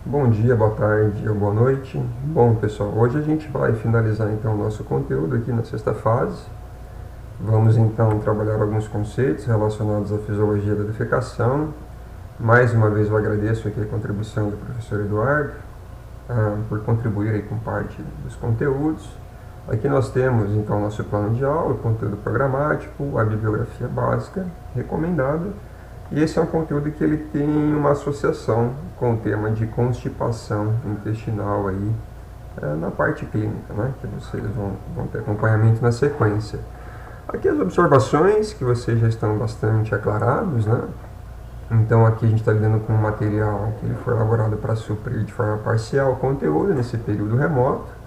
Bom dia, boa tarde ou boa noite. Bom, pessoal, hoje a gente vai finalizar então o nosso conteúdo aqui na sexta fase. Vamos então trabalhar alguns conceitos relacionados à fisiologia da defecação. Mais uma vez eu agradeço aqui a contribuição do professor Eduardo por contribuir aí com parte dos conteúdos. Aqui nós temos então o nosso plano de aula, o conteúdo programático, a bibliografia básica recomendada. E esse é um conteúdo que ele tem uma associação com o tema de constipação intestinal aí, na parte clínica, né, que vocês vão ter acompanhamento na sequência. Aqui as observações, que vocês já estão bastante aclarados, né? Então aqui a gente está lidando com um material que ele foi elaborado para suprir de forma parcial o conteúdo nesse período remoto.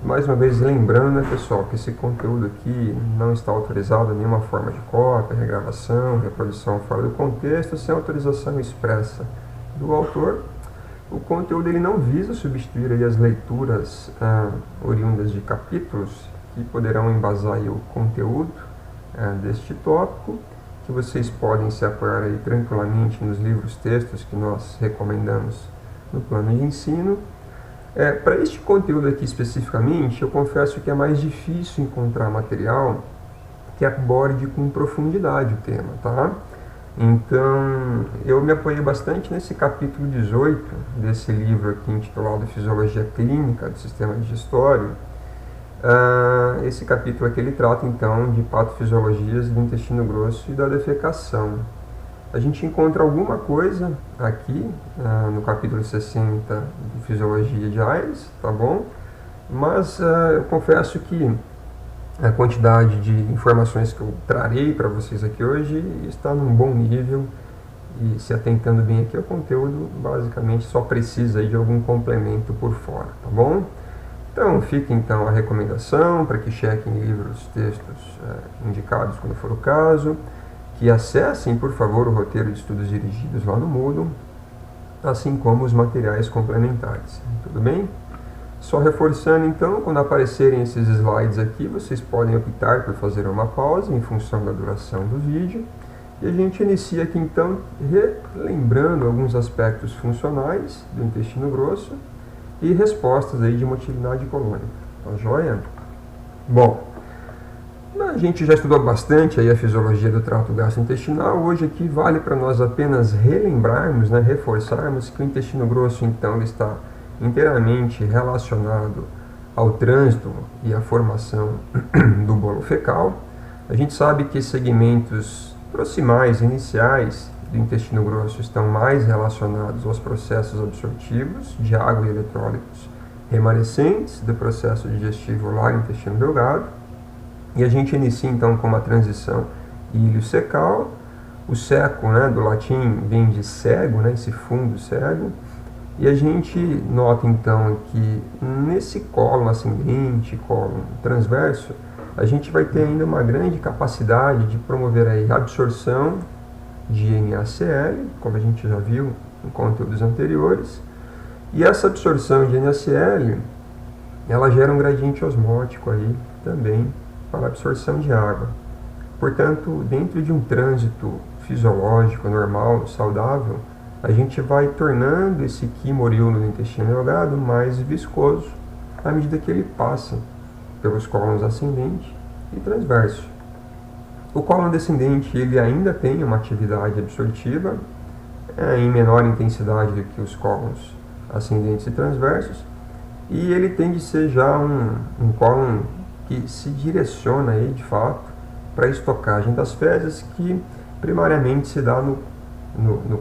Mais uma vez lembrando, né, pessoal, que esse conteúdo aqui não está autorizado em nenhuma forma de cópia, regravação, reprodução fora do contexto, sem autorização expressa do autor. O conteúdo ele não visa substituir aí as leituras oriundas de capítulos que poderão embasar aí o conteúdo deste tópico, que vocês podem se apoiar aí tranquilamente nos livros textos que nós recomendamos no plano de ensino. Para este conteúdo aqui especificamente, eu confesso que é mais difícil encontrar material que aborde com profundidade o tema, tá? Então, eu me apoiei bastante nesse capítulo 18 desse livro aqui intitulado Fisiologia Clínica do Sistema Digestório. Esse capítulo aqui ele trata então de patofisiologias do intestino grosso e da defecação. A gente encontra alguma coisa aqui no capítulo 60 de Fisiologia de Aedes, tá bom? Mas eu confesso que a quantidade de informações que eu trarei para vocês aqui hoje está num bom nível e, se atentando bem aqui ao conteúdo, basicamente só precisa aí de algum complemento por fora, tá bom? Então fica então a recomendação para que chequem livros, textos indicados quando for o caso, que acessem, por favor, o roteiro de estudos dirigidos lá no Moodle, assim como os materiais complementares. Tudo bem? Só reforçando, então, quando aparecerem esses slides aqui, vocês podem optar por fazer uma pausa em função da duração do vídeo. E a gente inicia aqui, então, relembrando alguns aspectos funcionais do intestino grosso e respostas aí de motilidade colônica. Tá joia? Bom, a gente já estudou bastante aí a fisiologia do trato gastrointestinal. Hoje aqui vale para nós apenas relembrarmos, né, reforçarmos que o intestino grosso então ele está inteiramente relacionado ao trânsito e à formação do bolo fecal. A gente sabe que segmentos proximais, iniciais do intestino grosso estão mais relacionados aos processos absortivos de água e eletrólitos remanescentes do processo digestivo lá no intestino delgado. E a gente inicia então com uma transição ilio-cecal. O seco, né, do latim, vem de cego, né, esse fundo cego. E a gente nota então que nesse cólon ascendente, cólon transverso, a gente vai ter ainda uma grande capacidade de promover a absorção de NaCl, como a gente já viu em conteúdos anteriores. E essa absorção de NaCl, ela gera um gradiente osmótico aí também para a absorção de água. Portanto, dentro de um trânsito fisiológico, normal, saudável, a gente vai tornando esse quimo oriundo do intestino delgado mais viscoso à medida que ele passa pelos cólons ascendente e transverso. O cólon descendente ele ainda tem uma atividade absortiva em menor intensidade do que os cólons ascendentes e transversos, e ele tende a ser já um cólon que se direciona aí, de fato, para a estocagem das fezes, que primariamente se dá no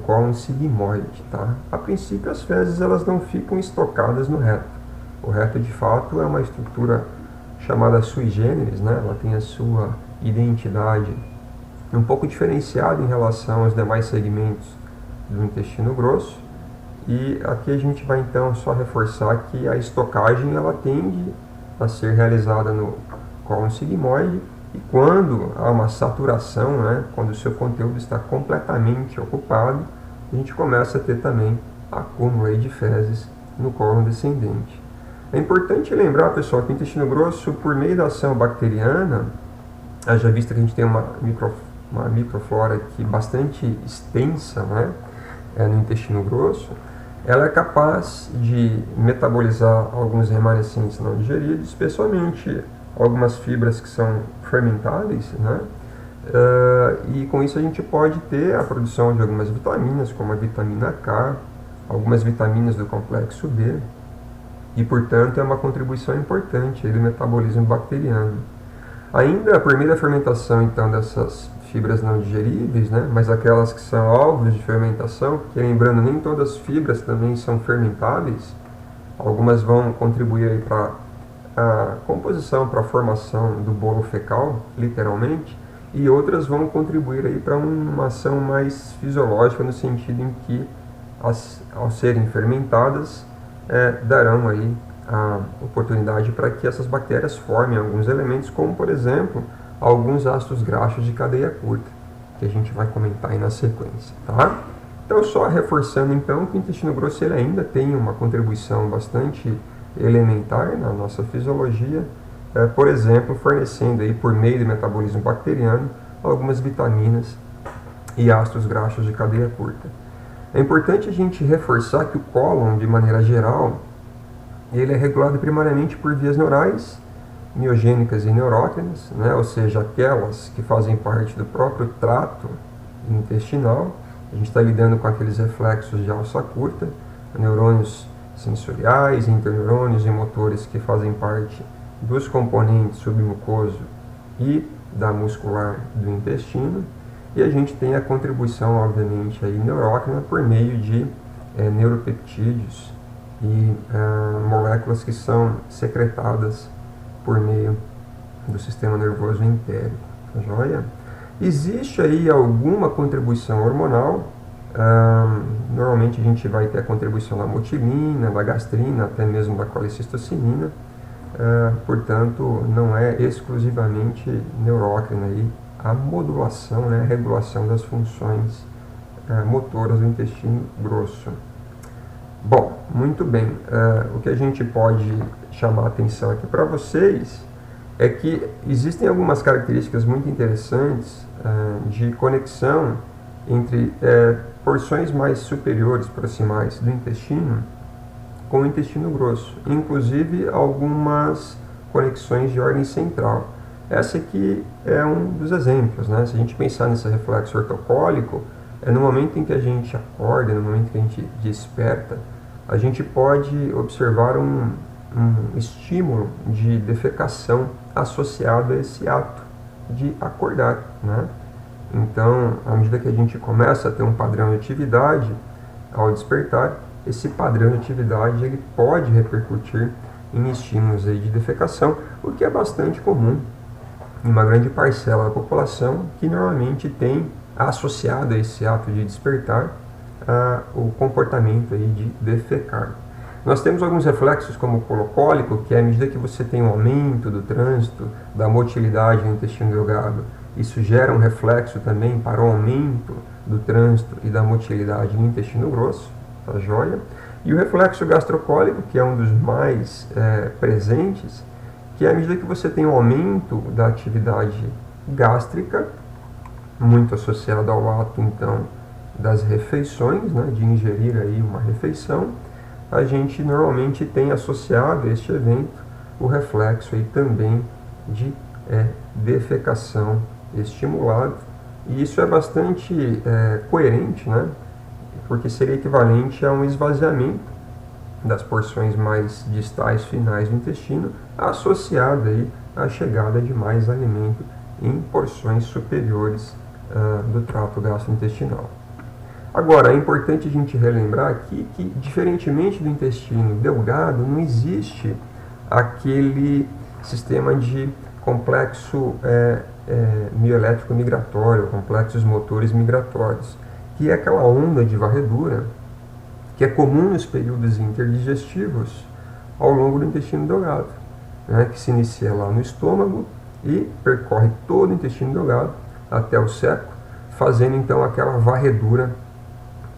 cólon sigmoide, tá? A princípio, as fezes elas não ficam estocadas no reto. O reto, de fato, é uma estrutura chamada sui generis, né? Ela tem a sua identidade um pouco diferenciada em relação aos demais segmentos do intestino grosso. E aqui a gente vai, então, só reforçar que a estocagem ela tende a ser realizada no cólon sigmoide, e quando há uma saturação, né, quando o seu conteúdo está completamente ocupado, a gente começa a ter também acúmulo aí de fezes no cólon descendente. É importante lembrar, pessoal, que o intestino grosso, por meio da ação bacteriana, haja vista que a gente tem uma microflora aqui bastante extensa, né, no intestino grosso, ela é capaz de metabolizar alguns remanescentes não digeridos, especialmente algumas fibras que são fermentáveis, né? E com isso a gente pode ter a produção de algumas vitaminas, como a vitamina K, algumas vitaminas do complexo B, e portanto é uma contribuição importante do metabolismo bacteriano. Ainda por meio da fermentação então dessas fibras não digeríveis, né, mas aquelas que são alvos de fermentação, que lembrando, nem todas as fibras também são fermentáveis, algumas vão contribuir para a composição, para a formação do bolo fecal, literalmente, e outras vão contribuir aí para uma ação mais fisiológica, no sentido em que, ao serem fermentadas, darão aí a oportunidade para que essas bactérias formem alguns elementos, como por exemplo, alguns ácidos graxos de cadeia curta, que a gente vai comentar aí na sequência, tá? Então, só reforçando então que o intestino grosso ele ainda tem uma contribuição bastante elementar na nossa fisiologia, por exemplo, fornecendo aí por meio do metabolismo bacteriano algumas vitaminas e ácidos graxos de cadeia curta. É importante a gente reforçar que o cólon, de maneira geral, ele é regulado primariamente por vias neurais, miogênicas e neurócrinas, né? Ou seja, aquelas que fazem parte do próprio trato intestinal. A gente está lidando com aqueles reflexos de alça curta, neurônios sensoriais, interneurônios e motores que fazem parte dos componentes submucoso e da muscular do intestino. E a gente tem a contribuição, obviamente, aí, neurócrina por meio de neuropeptídeos e moléculas que são secretadas por meio do sistema nervoso entérico. Tá joia? Existe aí alguma contribuição hormonal, normalmente a gente vai ter a contribuição da motilina, da gastrina, até mesmo da colecistocinina, portanto não é exclusivamente neurócrina aí a modulação, né, a regulação das funções motoras do intestino grosso. Bom, muito bem, o que a gente pode chamar a atenção aqui para vocês é que existem algumas características muito interessantes de conexão entre porções mais superiores, proximais do intestino com o intestino grosso, inclusive algumas conexões de ordem central. Essa aqui é um dos exemplos, né? Se a gente pensar nesse reflexo ortocólico, no momento em que a gente acorda, no momento que a gente desperta, a gente pode observar um estímulo de defecação associado a esse ato de acordar, né? Então, à medida que a gente começa a ter um padrão de atividade ao despertar, esse padrão de atividade ele pode repercutir em estímulos aí de defecação, o que é bastante comum em uma grande parcela da população que normalmente tem associado a esse ato de despertar o comportamento aí de defecar. Nós temos alguns reflexos como o colocólico, que é à medida que você tem um aumento do trânsito, da motilidade no intestino delgado, isso gera um reflexo também para o aumento do trânsito e da motilidade no intestino grosso, tá joia? E o reflexo gastrocólico, que é um dos mais presentes, que é à medida que você tem um aumento da atividade gástrica, muito associado ao ato, então, das refeições, né, de ingerir aí uma refeição, a gente normalmente tem associado a este evento o reflexo aí também de defecação estimulado, e isso é bastante coerente, né, porque seria equivalente a um esvaziamento das porções mais distais finais do intestino, associada aí à chegada de mais alimento em porções superiores do trato gastrointestinal. Agora, é importante a gente relembrar aqui que, diferentemente do intestino delgado, não existe aquele sistema de complexo mioelétrico migratório, complexos motores migratórios, que é aquela onda de varredura que é comum nos períodos interdigestivos ao longo do intestino delgado, né, que se inicia lá no estômago e percorre todo o intestino delgado até o seco, fazendo então aquela varredura,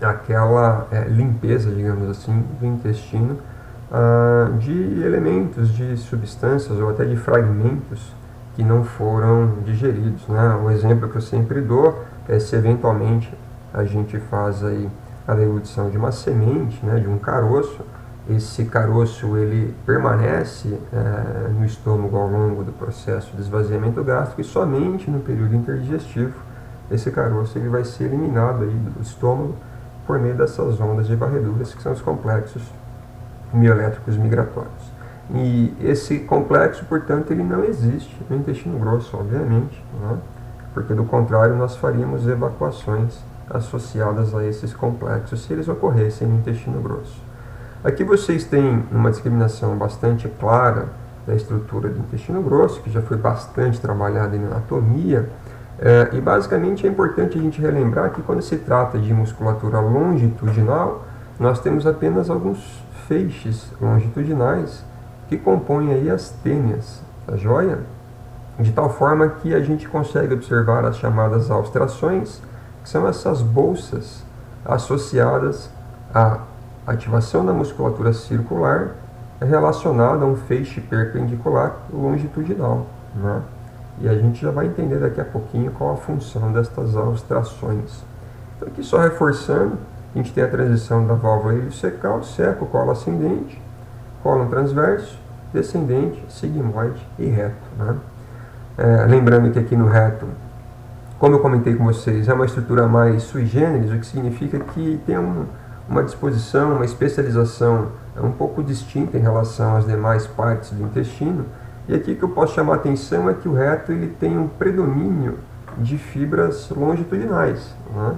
aquela limpeza, digamos assim, do intestino de elementos, de substâncias ou até de fragmentos que não foram digeridos, né? Um exemplo que eu sempre dou é se eventualmente a gente faz aí a deglutição de uma semente, né, de um caroço. Esse caroço ele permanece no estômago ao longo do processo de esvaziamento gástrico e somente no período interdigestivo esse caroço ele vai ser eliminado aí do estômago por meio dessas ondas de varreduras, que são os complexos mioelétricos migratórios. E esse complexo, portanto, ele não existe no intestino grosso, obviamente, né? Porque do contrário nós faríamos evacuações associadas a esses complexos se eles ocorressem no intestino grosso. Aqui vocês têm uma discriminação bastante clara da estrutura do intestino grosso, que já foi bastante trabalhada em anatomia, e basicamente é importante a gente relembrar que quando se trata de musculatura longitudinal, nós temos apenas alguns feixes longitudinais que compõem aí as tênias, tá joia? De tal forma que a gente consegue observar as chamadas alstrações, que são essas bolsas associadas à ativação da musculatura circular relacionada a um feixe perpendicular longitudinal, né? E a gente já vai entender daqui a pouquinho qual a função destas alstrações. Então aqui só reforçando, a gente tem a transição da válvula iliocecal, seco, colo ascendente, colo transverso, descendente, sigmoide e reto, né? Lembrando que aqui no reto, como eu comentei com vocês, é uma estrutura mais sui generis, o que significa que tem uma disposição, uma especialização um pouco distinta em relação às demais partes do intestino. E aqui que eu posso chamar a atenção é que o reto ele tem um predomínio de fibras longitudinais, né?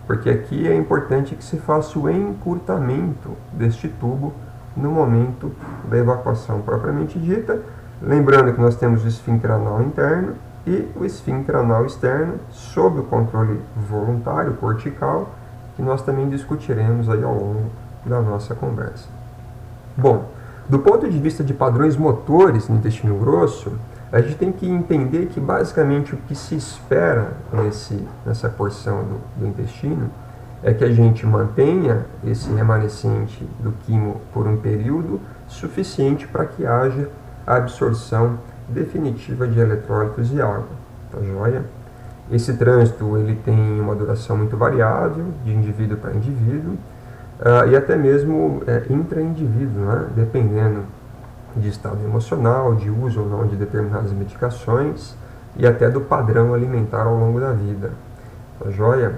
Porque aqui é importante que se faça o encurtamento deste tubo no momento da evacuação propriamente dita. Lembrando que nós temos o esfíncter anal interno e o esfíncter anal externo sob o controle voluntário cortical, que nós também discutiremos aí ao longo da nossa conversa. Bom, do ponto de vista de padrões motores no intestino grosso, a gente tem que entender que basicamente o que se espera nessa porção do intestino é que a gente mantenha esse remanescente do quimo por um período suficiente para que haja a absorção definitiva de eletrólitos e água, tá joia? Esse trânsito ele tem uma duração muito variável, de indivíduo para indivíduo, e até mesmo intra-indivíduo, né? Dependendo de estado emocional, de uso ou não de determinadas medicações e até do padrão alimentar ao longo da vida, tá joia?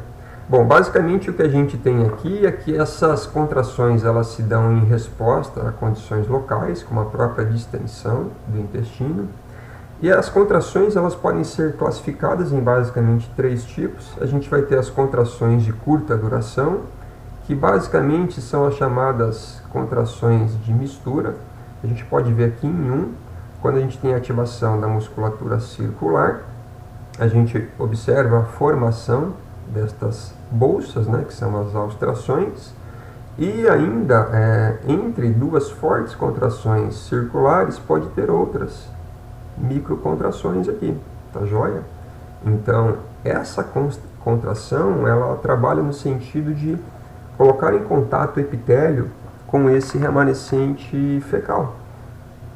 Bom, basicamente o que a gente tem aqui é que essas contrações elas se dão em resposta a condições locais, como a própria distensão do intestino. E as contrações elas podem ser classificadas em basicamente 3 tipos. A gente vai ter as contrações de curta duração, que basicamente são as chamadas contrações de mistura. A gente pode ver aqui em 1, quando a gente tem a ativação da musculatura circular, a gente observa a formação destas bolsas, né, que são as alstrações, e ainda entre 2 fortes contrações circulares pode ter outras microcontrações aqui, tá joia? Então, essa contração, ela trabalha no sentido de colocar em contato o epitélio com esse remanescente fecal.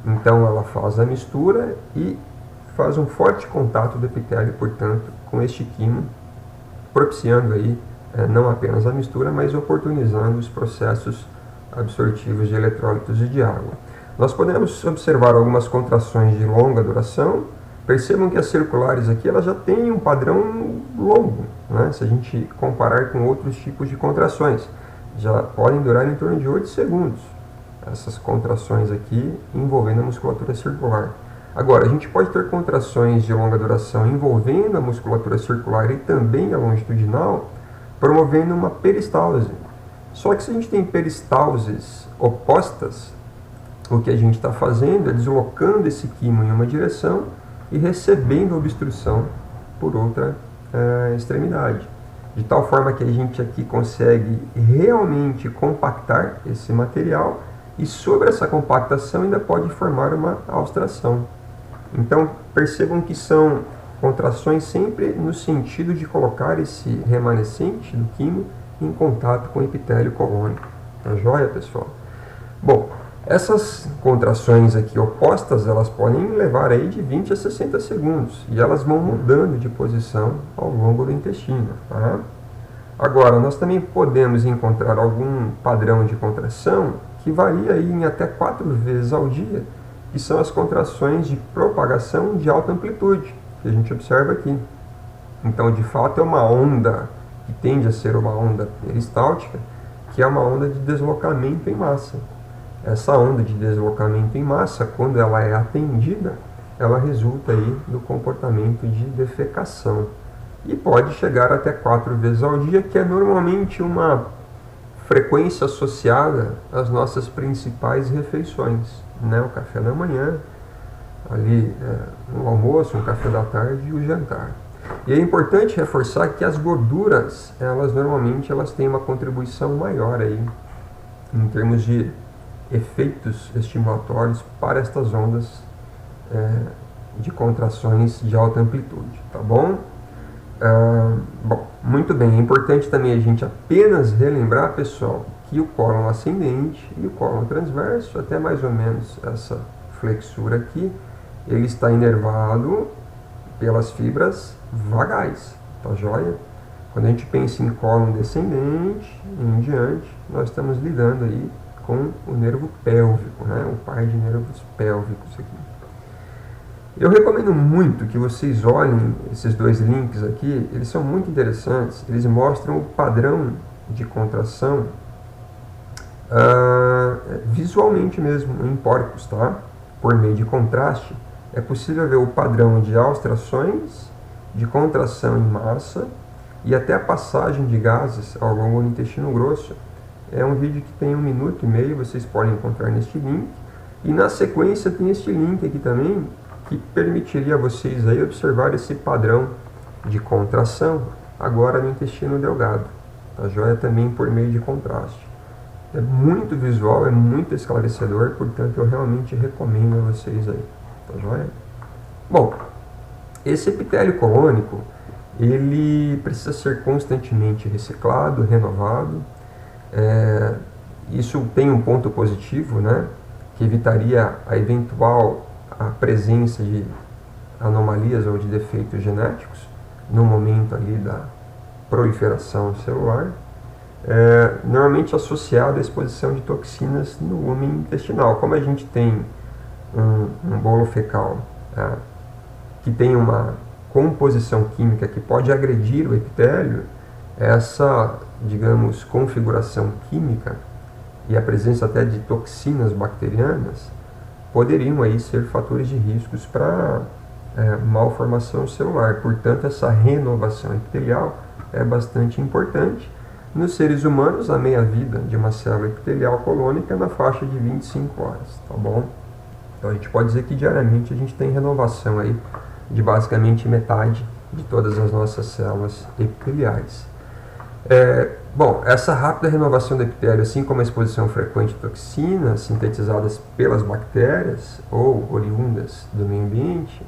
Então, ela faz a mistura e faz um forte contato do epitélio, portanto, com este quimo, propiciando aí não apenas a mistura, mas oportunizando os processos absortivos de eletrólitos e de água. Nós podemos observar algumas contrações de longa duração. Percebam que as circulares aqui elas já têm um padrão longo, né? Se a gente comparar com outros tipos de contrações, já podem durar em torno de 8 segundos, essas contrações aqui envolvendo a musculatura circular. Agora, a gente pode ter contrações de longa duração envolvendo a musculatura circular e também a longitudinal, promovendo uma peristalse. Só que se a gente tem peristalses opostas, o que a gente está fazendo é deslocando esse quimo em uma direção e recebendo a obstrução por outra extremidade. De tal forma que a gente aqui consegue realmente compactar esse material e sobre essa compactação ainda pode formar uma alstração. Então percebam que são contrações sempre no sentido de colocar esse remanescente do quimo em contato com o epitélio colônico. Tá joia, pessoal? Bom, essas contrações aqui opostas, elas podem levar aí de 20 a 60 segundos e elas vão mudando de posição ao longo do intestino, tá? Agora, nós também podemos encontrar algum padrão de contração que varia aí em até 4 vezes ao dia, que são as contrações de propagação de alta amplitude, que a gente observa aqui. Então, de fato, é uma onda que tende a ser uma onda peristáltica, que é uma onda de deslocamento em massa. Essa onda de deslocamento em massa, quando ela é atendida, ela resulta aí do comportamento de defecação. E pode chegar até 4 vezes ao dia, que é normalmente uma frequência associada às nossas principais refeições, né? O café da manhã, ali o almoço, o café da tarde e o jantar. E é importante reforçar que as gorduras, normalmente têm uma contribuição maior aí, em termos de efeitos estimulatórios para estas ondas de contrações de alta amplitude, tá bom? Bom, muito bem, é importante também a gente apenas relembrar, pessoal, que o cólon ascendente e o cólon transverso, até mais ou menos essa flexura aqui, ele está inervado pelas fibras vagais, tá joia? Quando a gente pensa em cólon descendente e em diante, nós estamos lidando aí com o nervo pélvico, né? O par de nervos pélvicos aqui. Eu recomendo muito que vocês olhem esses 2 links aqui, eles são muito interessantes, eles mostram o padrão de contração visualmente mesmo, em porcos, tá? Por meio de contraste, é possível ver o padrão de austrações, de contração em massa e até a passagem de gases ao longo do intestino grosso. É um vídeo que tem 1 minuto e meio, vocês podem encontrar neste link. E na sequência tem este link aqui também, que permitiria a vocês aí observar esse padrão de contração agora no intestino delgado. A joia também por meio de contraste. É muito visual, é muito esclarecedor, portanto eu realmente recomendo a vocês aí. Tá joia? Bom, esse epitélio colônico, ele precisa ser constantemente reciclado, renovado. Isso tem um ponto positivo, né? Que evitaria a eventual presença de anomalias ou de defeitos genéticos no momento ali da proliferação celular, normalmente associado à exposição de toxinas no lumen intestinal. Como a gente tem um bolo fecal que tem uma composição química que pode agredir o epitélio, essa, digamos, configuração química e a presença até de toxinas bacterianas poderiam aí ser fatores de riscos para malformação celular. Portanto, essa renovação epitelial é bastante importante. Nos seres humanos, a meia-vida de uma célula epitelial colônica é na faixa de 25 horas, tá bom? Então a gente pode dizer que diariamente a gente tem renovação aí de basicamente metade de todas as nossas células epiteliais. Bom, essa rápida renovação do epitélio, assim como a exposição frequente de toxinas sintetizadas pelas bactérias ou oriundas do meio ambiente,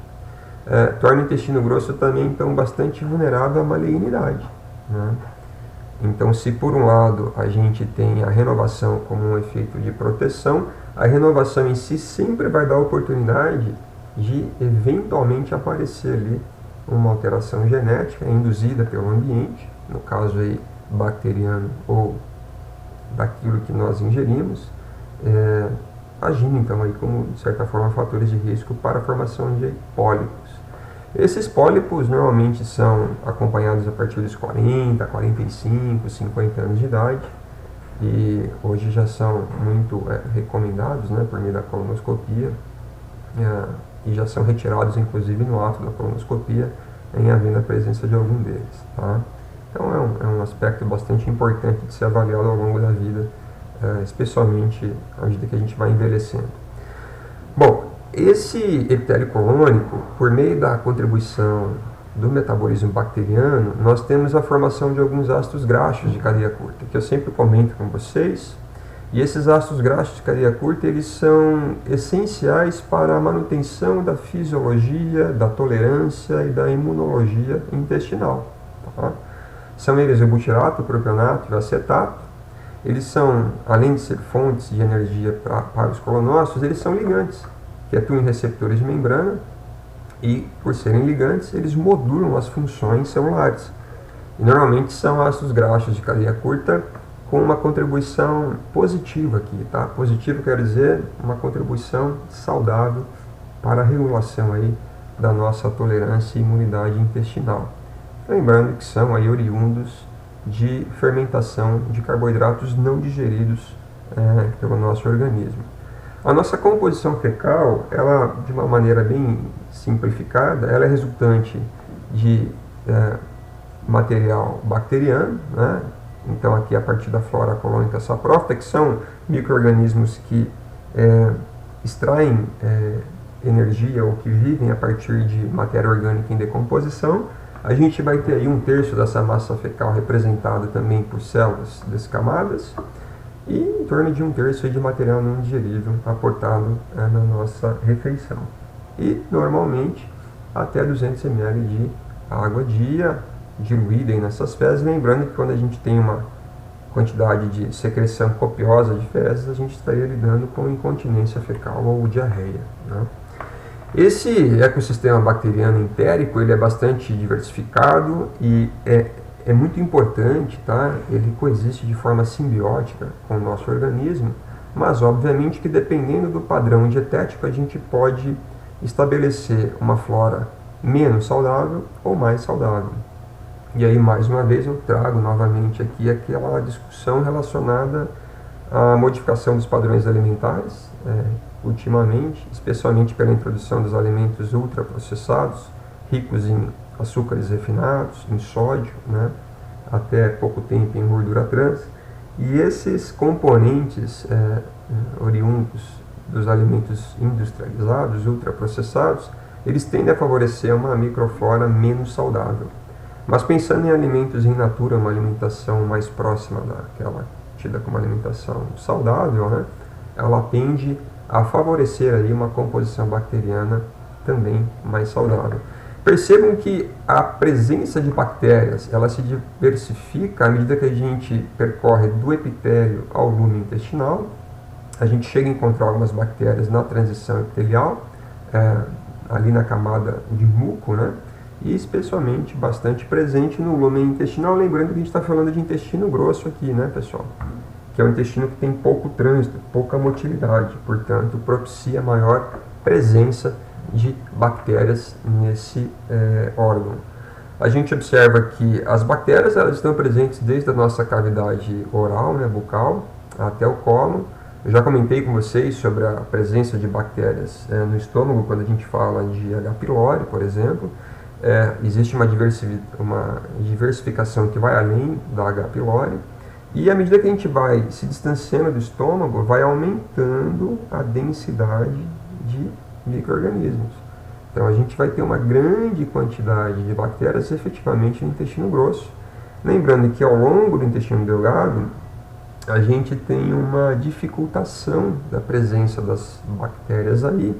torna o intestino grosso também então bastante vulnerável à malignidade, né? Então, se por um lado a gente tem a renovação como um efeito de proteção, a renovação em si sempre vai dar a oportunidade de eventualmente aparecer ali uma alteração genética induzida pelo ambiente, no caso aí bacteriano ou daquilo que nós ingerimos, agindo então aí como, de certa forma, fatores de risco para a formação de pólipos. Esses pólipos normalmente são acompanhados a partir dos 40, 45, 50 anos de idade e hoje já são muito recomendados, né, por meio da colonoscopia e já são retirados inclusive no ato da colonoscopia em havendo a presença de algum deles, tá? Então é um aspecto bastante importante de ser avaliado ao longo da vida, especialmente à medida que a gente vai envelhecendo. Bom, esse epitélio colônico, por meio da contribuição do metabolismo bacteriano, nós temos a formação de alguns ácidos graxos de cadeia curta, que eu sempre comento com vocês. E esses ácidos graxos de cadeia curta, eles são essenciais para a manutenção da fisiologia, da tolerância e da imunologia intestinal, tá? São eles o butirato, o propionato e o acetato. Eles são, além de ser fontes de energia para os colonócitos, eles são ligantes, que atuam em receptores de membrana e, por serem ligantes, eles modulam as funções celulares. E normalmente são ácidos graxos de cadeia curta com uma contribuição positiva aqui, tá? Positivo quer dizer uma contribuição saudável para a regulação aí da nossa tolerância e imunidade intestinal. Lembrando que são aí oriundos de fermentação de carboidratos não digeridos pelo nosso organismo. A nossa composição fecal, ela, de uma maneira bem simplificada, ela é resultante de material bacteriano, né? Então aqui a partir da flora colônica saprófita, que são micro-organismos que extraem energia ou que vivem a partir de matéria orgânica em decomposição. A gente vai ter aí 1/3 dessa massa fecal representada também por células descamadas e em torno de 1/3 de material não digerível aportado na nossa refeição. E normalmente até 200 ml de água dia diluída nessas fezes, lembrando que quando a gente tem uma quantidade de secreção copiosa de fezes, a gente estaria lidando com incontinência fecal ou diarreia, né? Esse ecossistema bacteriano entérico, ele é bastante diversificado e é muito importante, tá? Ele coexiste de forma simbiótica com o nosso organismo, mas obviamente que dependendo do padrão dietético a gente pode estabelecer uma flora menos saudável ou mais saudável. E aí, mais uma vez, eu trago novamente aqui aquela discussão relacionada à modificação dos padrões alimentares, ultimamente, especialmente pela introdução dos alimentos ultraprocessados, ricos em açúcares refinados, em sódio, né, até pouco tempo em gordura trans. E esses componentes oriundos dos alimentos industrializados, ultraprocessados, eles tendem a favorecer uma microflora menos saudável. Mas pensando em alimentos in natura, uma alimentação mais próxima daquela tida como alimentação saudável, né, ela tende a favorecer aí uma composição bacteriana também mais saudável. Percebam que a presença de bactérias, ela se diversifica à medida que a gente percorre do epitélio ao lume intestinal. A gente chega a encontrar algumas bactérias na transição epitelial, ali na camada de muco, né? E especialmente bastante presente no lumen intestinal, lembrando que a gente está falando de intestino grosso aqui, né, pessoal? Que é um intestino que tem pouco trânsito, pouca motilidade, portanto, propicia maior presença de bactérias nesse órgão. A gente observa que as bactérias elas estão presentes desde a nossa cavidade oral, né, bucal, até o cólon. Eu já comentei com vocês sobre a presença de bactérias no estômago, quando a gente fala de H. pylori, por exemplo. Existe uma diversificação que vai além da H. pylori. E à medida que a gente vai se distanciando do estômago, vai aumentando a densidade de micro-organismos. Então a gente vai ter uma grande quantidade de bactérias efetivamente no intestino grosso. Lembrando que ao longo do intestino delgado, a gente tem uma dificultação da presença das bactérias aí,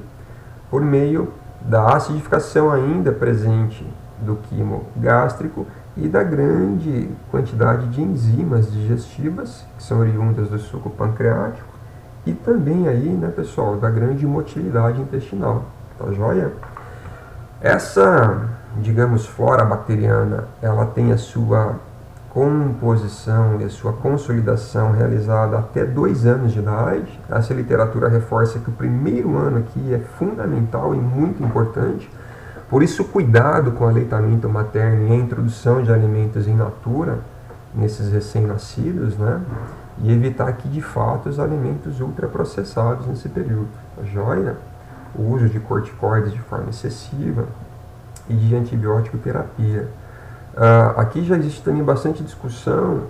por meio da acidificação ainda presente do quimo gástrico e da grande quantidade de enzimas digestivas, que são oriundas do suco pancreático, e também aí, né, pessoal, da grande motilidade intestinal, tá joia? Essa, digamos, flora bacteriana, ela tem a sua composição e a sua consolidação realizada até 2 anos de idade. Essa literatura reforça que o primeiro ano aqui é fundamental e muito importante. Por isso, cuidado com o aleitamento materno e a introdução de alimentos in natura nesses recém-nascidos, né? E evitar aqui, de fato, os alimentos ultraprocessados nesse período. Tá joia? O uso de corticoides de forma excessiva e de antibiótico terapia. Aqui já existe também bastante discussão,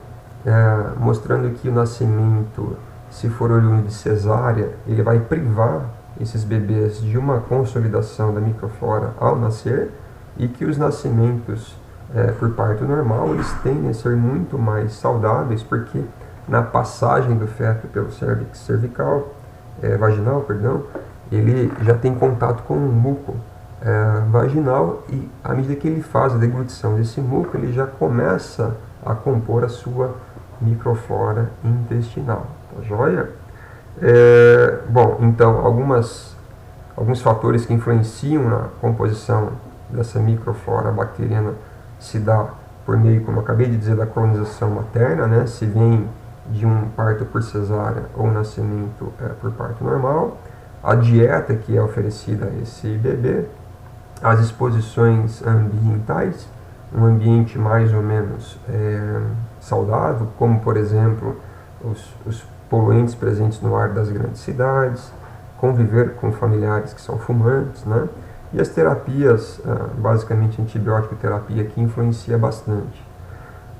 mostrando que o nascimento, se for oriundo de cesárea, ele vai privar esses bebês de uma consolidação da microflora ao nascer, e que os nascimentos por parto normal, eles tendem a ser muito mais saudáveis, porque na passagem do feto pelo cérvix cervical, vaginal, perdão, ele já tem contato com o muco vaginal, e à medida que ele faz a deglutição desse muco, ele já começa a compor a sua microflora intestinal, tá joia? Bom, então, alguns fatores que influenciam na composição dessa microflora bacteriana se dá por meio, como eu acabei de dizer, da colonização materna, né, se vem de um parto por cesárea ou nascimento por parto normal, a dieta que é oferecida a esse bebê, as exposições ambientais, um ambiente mais ou menos saudável, como por exemplo os poluentes presentes no ar das grandes cidades, conviver com familiares que são fumantes, né? E as terapias, basicamente antibiótico terapia, que influencia bastante.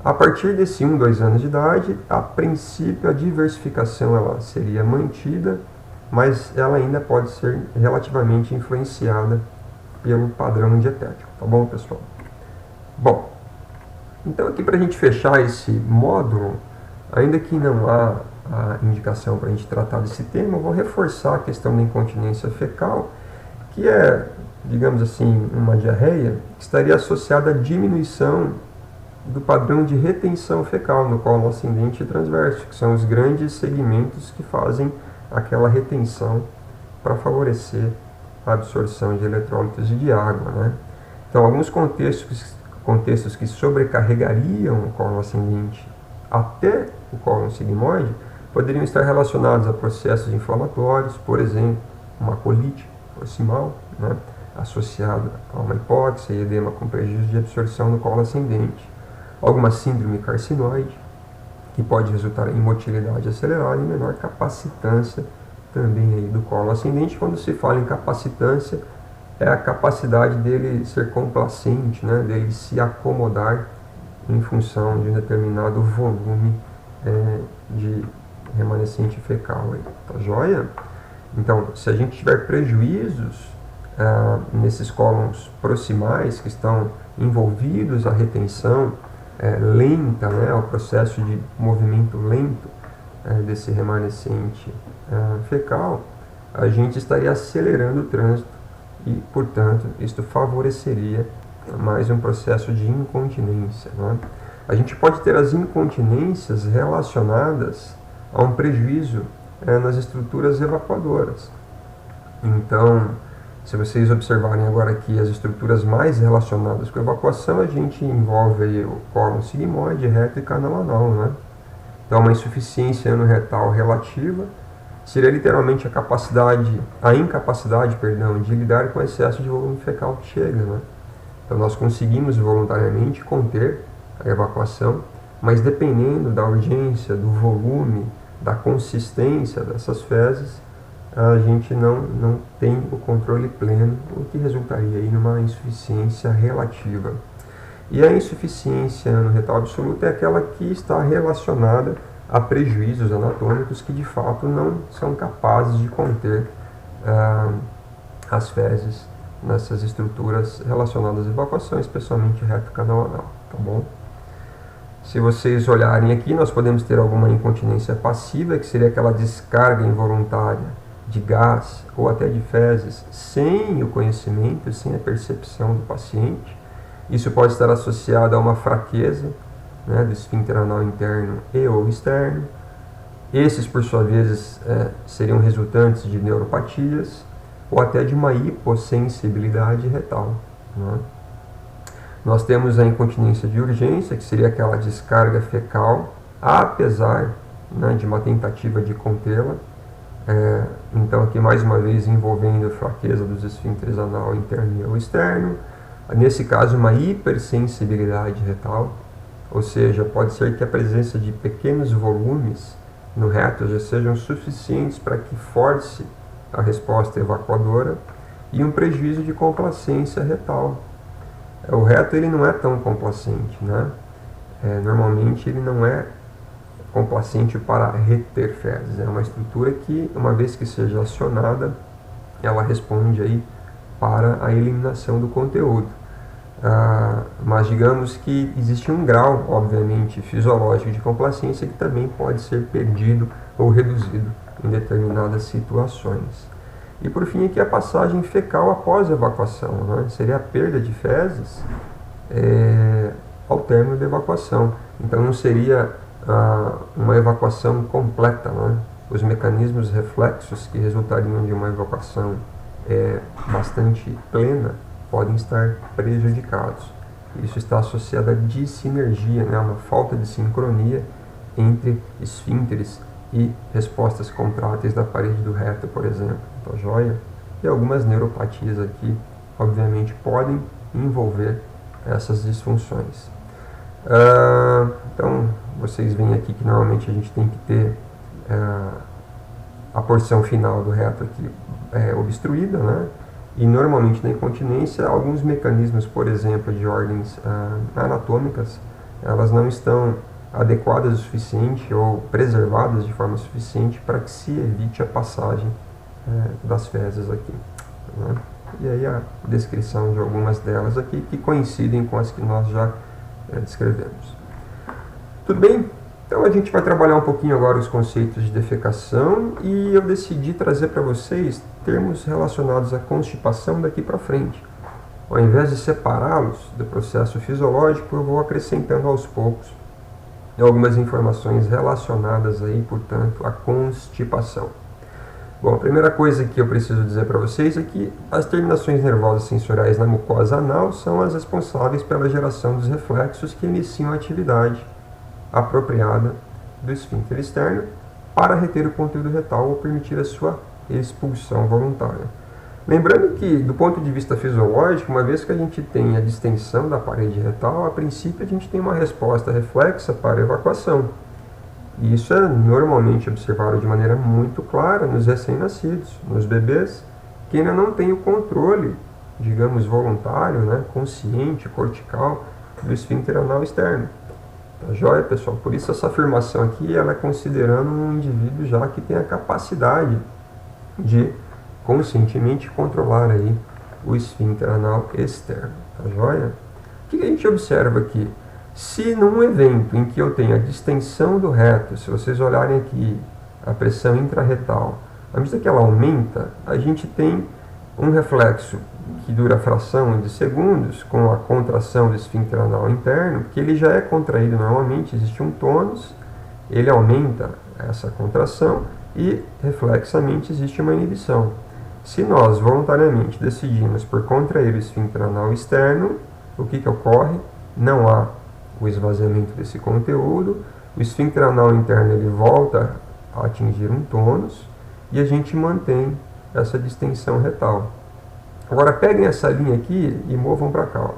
A partir desse 1, 2 anos de idade, a princípio a diversificação ela seria mantida, mas ela ainda pode ser relativamente influenciada pelo padrão dietético, tá bom, pessoal? Bom, então aqui para a gente fechar esse módulo, ainda que não há a indicação para a gente tratar desse tema, eu vou reforçar a questão da incontinência fecal, que é, digamos assim, uma diarreia que estaria associada à diminuição do padrão de retenção fecal no colo ascendente e transverso, que são os grandes segmentos que fazem aquela retenção para favorecer a absorção de eletrólitos e de água, né? Então, alguns contextos que sobrecarregariam o colo ascendente até o colo sigmoide poderiam estar relacionados a processos inflamatórios, por exemplo, uma colite proximal, né, associada a uma hipóxia e edema com prejuízo de absorção no colo ascendente, alguma síndrome carcinoide, que pode resultar em motilidade acelerada e menor capacitância também aí do colo ascendente. Quando se fala em capacitância, é a capacidade dele ser complacente, né, dele se acomodar em função de um determinado volume de remanescente fecal. Aí, tá joia? Então, se a gente tiver prejuízos nesses cólons proximais que estão envolvidos à retenção lenta, né, ao processo de movimento lento desse remanescente fecal, a gente estaria acelerando o trânsito e, portanto, isto favoreceria mais um processo de incontinência, né? A gente pode ter as incontinências relacionadas a um prejuízo nas estruturas evacuadoras. Então, se vocês observarem agora aqui as estruturas mais relacionadas com a evacuação, a gente envolve aí o cólon sigmoide, reto e canal anal, né? Então, uma insuficiência anorretal relativa seria literalmente a incapacidade de lidar com o excesso de volume fecal que chega, né? Então, nós conseguimos voluntariamente conter a evacuação, mas dependendo da urgência, do volume, da consistência dessas fezes, a gente não tem o controle pleno, o que resultaria aí numa insuficiência relativa. E a insuficiência anorretal absoluta é aquela que está relacionada a prejuízos anatômicos que de fato não são capazes de conter as fezes nessas estruturas relacionadas à evacuação, especialmente reto canal anal, tá bom? Se vocês olharem aqui, nós podemos ter alguma incontinência passiva, que seria aquela descarga involuntária de gás ou até de fezes sem o conhecimento, sem a percepção do paciente. Isso pode estar associado a uma fraqueza, né, do esfíncter anal interno e ou externo. Esses, por sua vez, seriam resultantes de neuropatias ou até de uma hipossensibilidade retal, né? Nós temos a incontinência de urgência, que seria aquela descarga fecal, apesar, né, de uma tentativa de contê-la. Então, aqui mais uma vez envolvendo a fraqueza dos esfíncteres anal interno ou externo. Nesse caso, uma hipersensibilidade retal, ou seja, pode ser que a presença de pequenos volumes no reto já sejam suficientes para que force a resposta evacuadora, e um prejuízo de complacência retal. O reto ele não é tão complacente, né? Normalmente ele não é complacente para reter fezes. É uma estrutura que, uma vez que seja acionada, ela responde aí para a eliminação do conteúdo. Mas digamos que existe um grau, obviamente, fisiológico de complacência que também pode ser perdido ou reduzido em determinadas situações. E por fim aqui a passagem fecal após a evacuação, né? Seria a perda de fezes ao término da evacuação. Então não seria uma evacuação completa, né? Os mecanismos reflexos que resultariam de uma evacuação bastante plena podem estar prejudicados. Isso está associado à dissinergia, né? Uma falta de sincronia entre esfíncteres e respostas contráteis da parede do reto, por exemplo, tá joia? E algumas neuropatias aqui, obviamente, podem envolver essas disfunções. Então, vocês veem aqui que normalmente a gente tem que ter a porção final do reto aqui obstruída, né? E normalmente na incontinência, alguns mecanismos, por exemplo, de ordens anatômicas, elas não estão adequadas o suficiente ou preservadas de forma suficiente para que se evite a passagem das fezes aqui, né? E aí a descrição de algumas delas aqui que coincidem com as que nós já descrevemos. Tudo bem? Então a gente vai trabalhar um pouquinho agora os conceitos de defecação e eu decidi trazer para vocês termos relacionados à constipação daqui para frente. Ao invés de separá-los do processo fisiológico, eu vou acrescentando aos poucos algumas informações relacionadas aí, portanto, à constipação. Bom, a primeira coisa que eu preciso dizer para vocês é que as terminações nervosas sensoriais na mucosa anal são as responsáveis pela geração dos reflexos que iniciam a atividade apropriada do esfíncter externo para reter o conteúdo retal ou permitir a sua expulsão voluntária. Lembrando que, do ponto de vista fisiológico, uma vez que a gente tem a distensão da parede retal, a princípio a gente tem uma resposta reflexa para a evacuação. E isso é normalmente observado de maneira muito clara nos recém-nascidos, nos bebês, que ainda não têm o controle, digamos, voluntário, né, consciente, cortical, do esfíncter anal externo. Tá joia, pessoal? Por isso essa afirmação aqui, ela é considerando um indivíduo já que tem a capacidade de conscientemente controlar aí o esfíncter anal externo. Tá joia? O que a gente observa aqui? Se num evento em que eu tenho a distensão do reto, se vocês olharem aqui a pressão intrarretal, à medida que ela aumenta, a gente tem um reflexo que dura a fração de segundos com a contração do esfíncter anal interno, que ele já é contraído normalmente, existe um tônus, ele aumenta essa contração e reflexamente existe uma inibição. Se nós voluntariamente decidimos por contrair o esfíncter anal externo, o que ocorre? Não há o esvaziamento desse conteúdo, o esfíncter anal interno ele volta a atingir um tônus e a gente mantém essa distensão retal. Agora peguem essa linha aqui e movam para cá. Ó.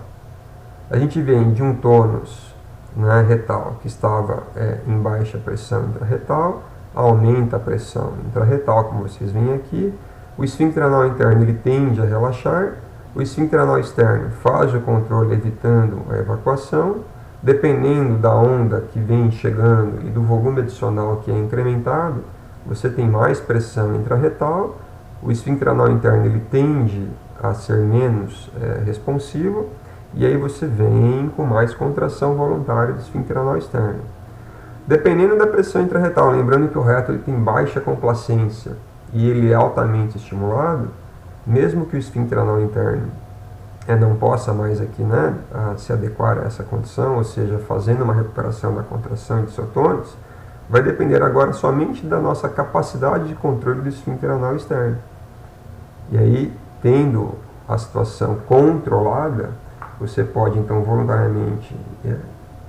A gente vem de um tônus, né, retal que estava em baixa pressão intrarretal, aumenta a pressão intrarretal, como vocês veem aqui. O esfíncter anal interno ele tende a relaxar, o esfíncter anal externo faz o controle evitando a evacuação. Dependendo da onda que vem chegando e do volume adicional que é incrementado, você tem mais pressão intrarretal, o esfíncter anal interno ele tende a ser menos responsivo, e aí você vem com mais contração voluntária do esfíncter anal externo. Dependendo da pressão intrarretal, lembrando que o reto ele tem baixa complacência e ele é altamente estimulado, mesmo que o esfíncter anal interno não possa mais aqui, né, se adequar a essa condição, ou seja, fazendo uma recuperação da contração e do seu tônus, vai depender agora somente da nossa capacidade de controle do esfíncter anal externo. E aí, tendo a situação controlada, você pode então voluntariamente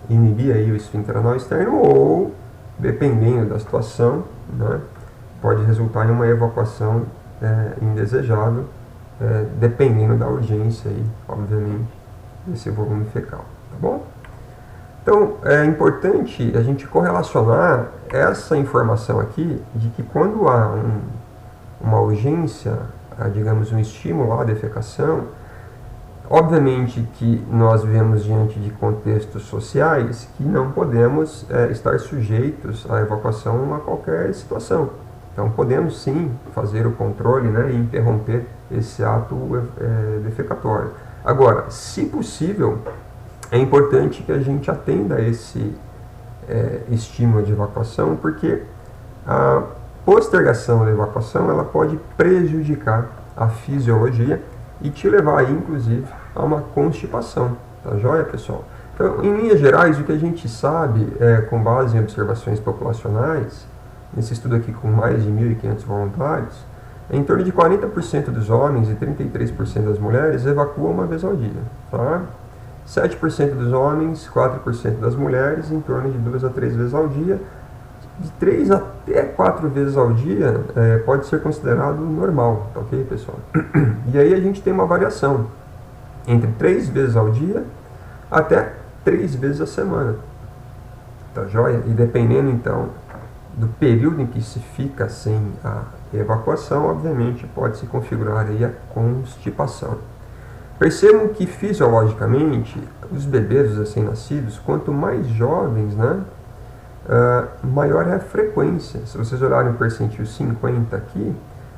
inibir aí o esfíncter anal externo ou, dependendo da situação, né, pode resultar em uma evacuação indesejável, dependendo da urgência aí, obviamente, desse volume fecal, tá bom? Então, é importante a gente correlacionar essa informação aqui de que quando há uma urgência, digamos, um estímulo à defecação, obviamente que nós vivemos diante de contextos sociais que não podemos estar sujeitos à evacuação a qualquer situação. Então, podemos sim fazer o controle, né, e interromper esse ato defecatório. Agora, se possível, é importante que a gente atenda a esse estímulo de evacuação, porque a postergação da evacuação ela pode prejudicar a fisiologia e te levar, aí, inclusive, a uma constipação. Tá joia, pessoal? Então, em linhas gerais, o que a gente sabe, com base em observações populacionais, nesse estudo aqui com mais de 1.500 voluntários, em torno de 40% dos homens e 33% das mulheres evacuam uma vez ao dia. Tá? 7% dos homens, 4% das mulheres, em torno de 2 a 3 vezes ao dia. De 3 até 4 vezes ao dia pode ser considerado normal, tá ok, pessoal? E aí a gente tem uma variação entre 3 vezes ao dia até 3 vezes a semana, tá joia? E dependendo então do período em que se fica sem a evacuação, obviamente pode se configurar aí a constipação. Percebam que fisiologicamente os bebês, os recém-nascidos, quanto mais jovens, né, maior é a frequência. Se vocês olharem o percentil 50 aqui,